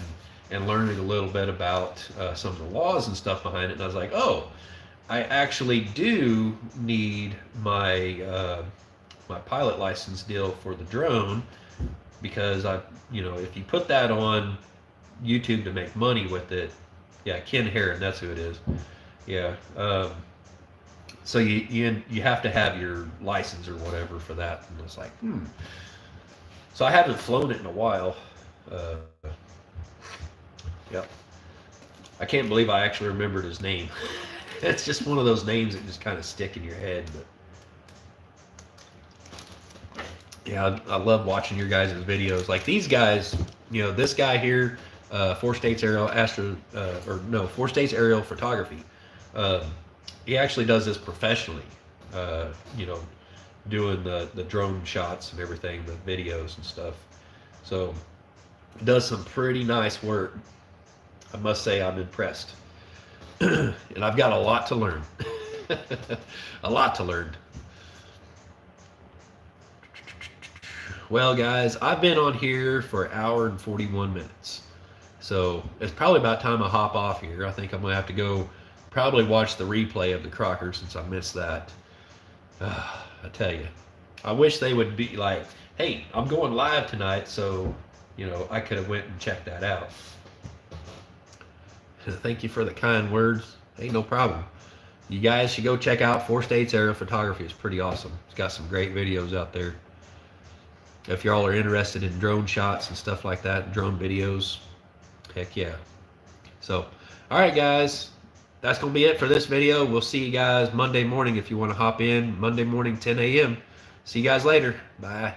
and learning a little bit about some of the laws and stuff behind it. And I was like, oh, I actually do need my my pilot license deal for the drone because if you put that on YouTube to make money with it, yeah, Ken Heron, that's who it is. Yeah. So you have to have your license or whatever for that, and it's like, So I haven't flown it in a while. Yep. I can't believe I actually remembered his name. It's just one of those names that just kind of stick in your head. But yeah, I love watching your guys' videos. Like these guys, this guy here, 4States Aerial Four States Aerial Photography. He actually does this professionally. Doing the drone shots and everything, the videos and stuff. So does some pretty nice work. I must say I'm impressed. And I've got a lot to learn. A lot to learn. Well, guys, I've been on here for an hour and 41 minutes. So it's probably about time I hop off here. I think I'm going to have to go probably watch the replay of the Crocker since I missed that. I tell you, I wish they would be like, hey, I'm going live tonight, so, I could have went and checked that out. Thank you for the kind words. Hey, no problem. You guys should go check out 4States Aerial Photography. It's pretty awesome. It's got some great videos out there. If y'all are interested in drone shots and stuff like that, drone videos, heck yeah. So, all right, guys. That's going to be it for this video. We'll see you guys Monday morning if you want to hop in. Monday morning, 10 a.m. See you guys later. Bye.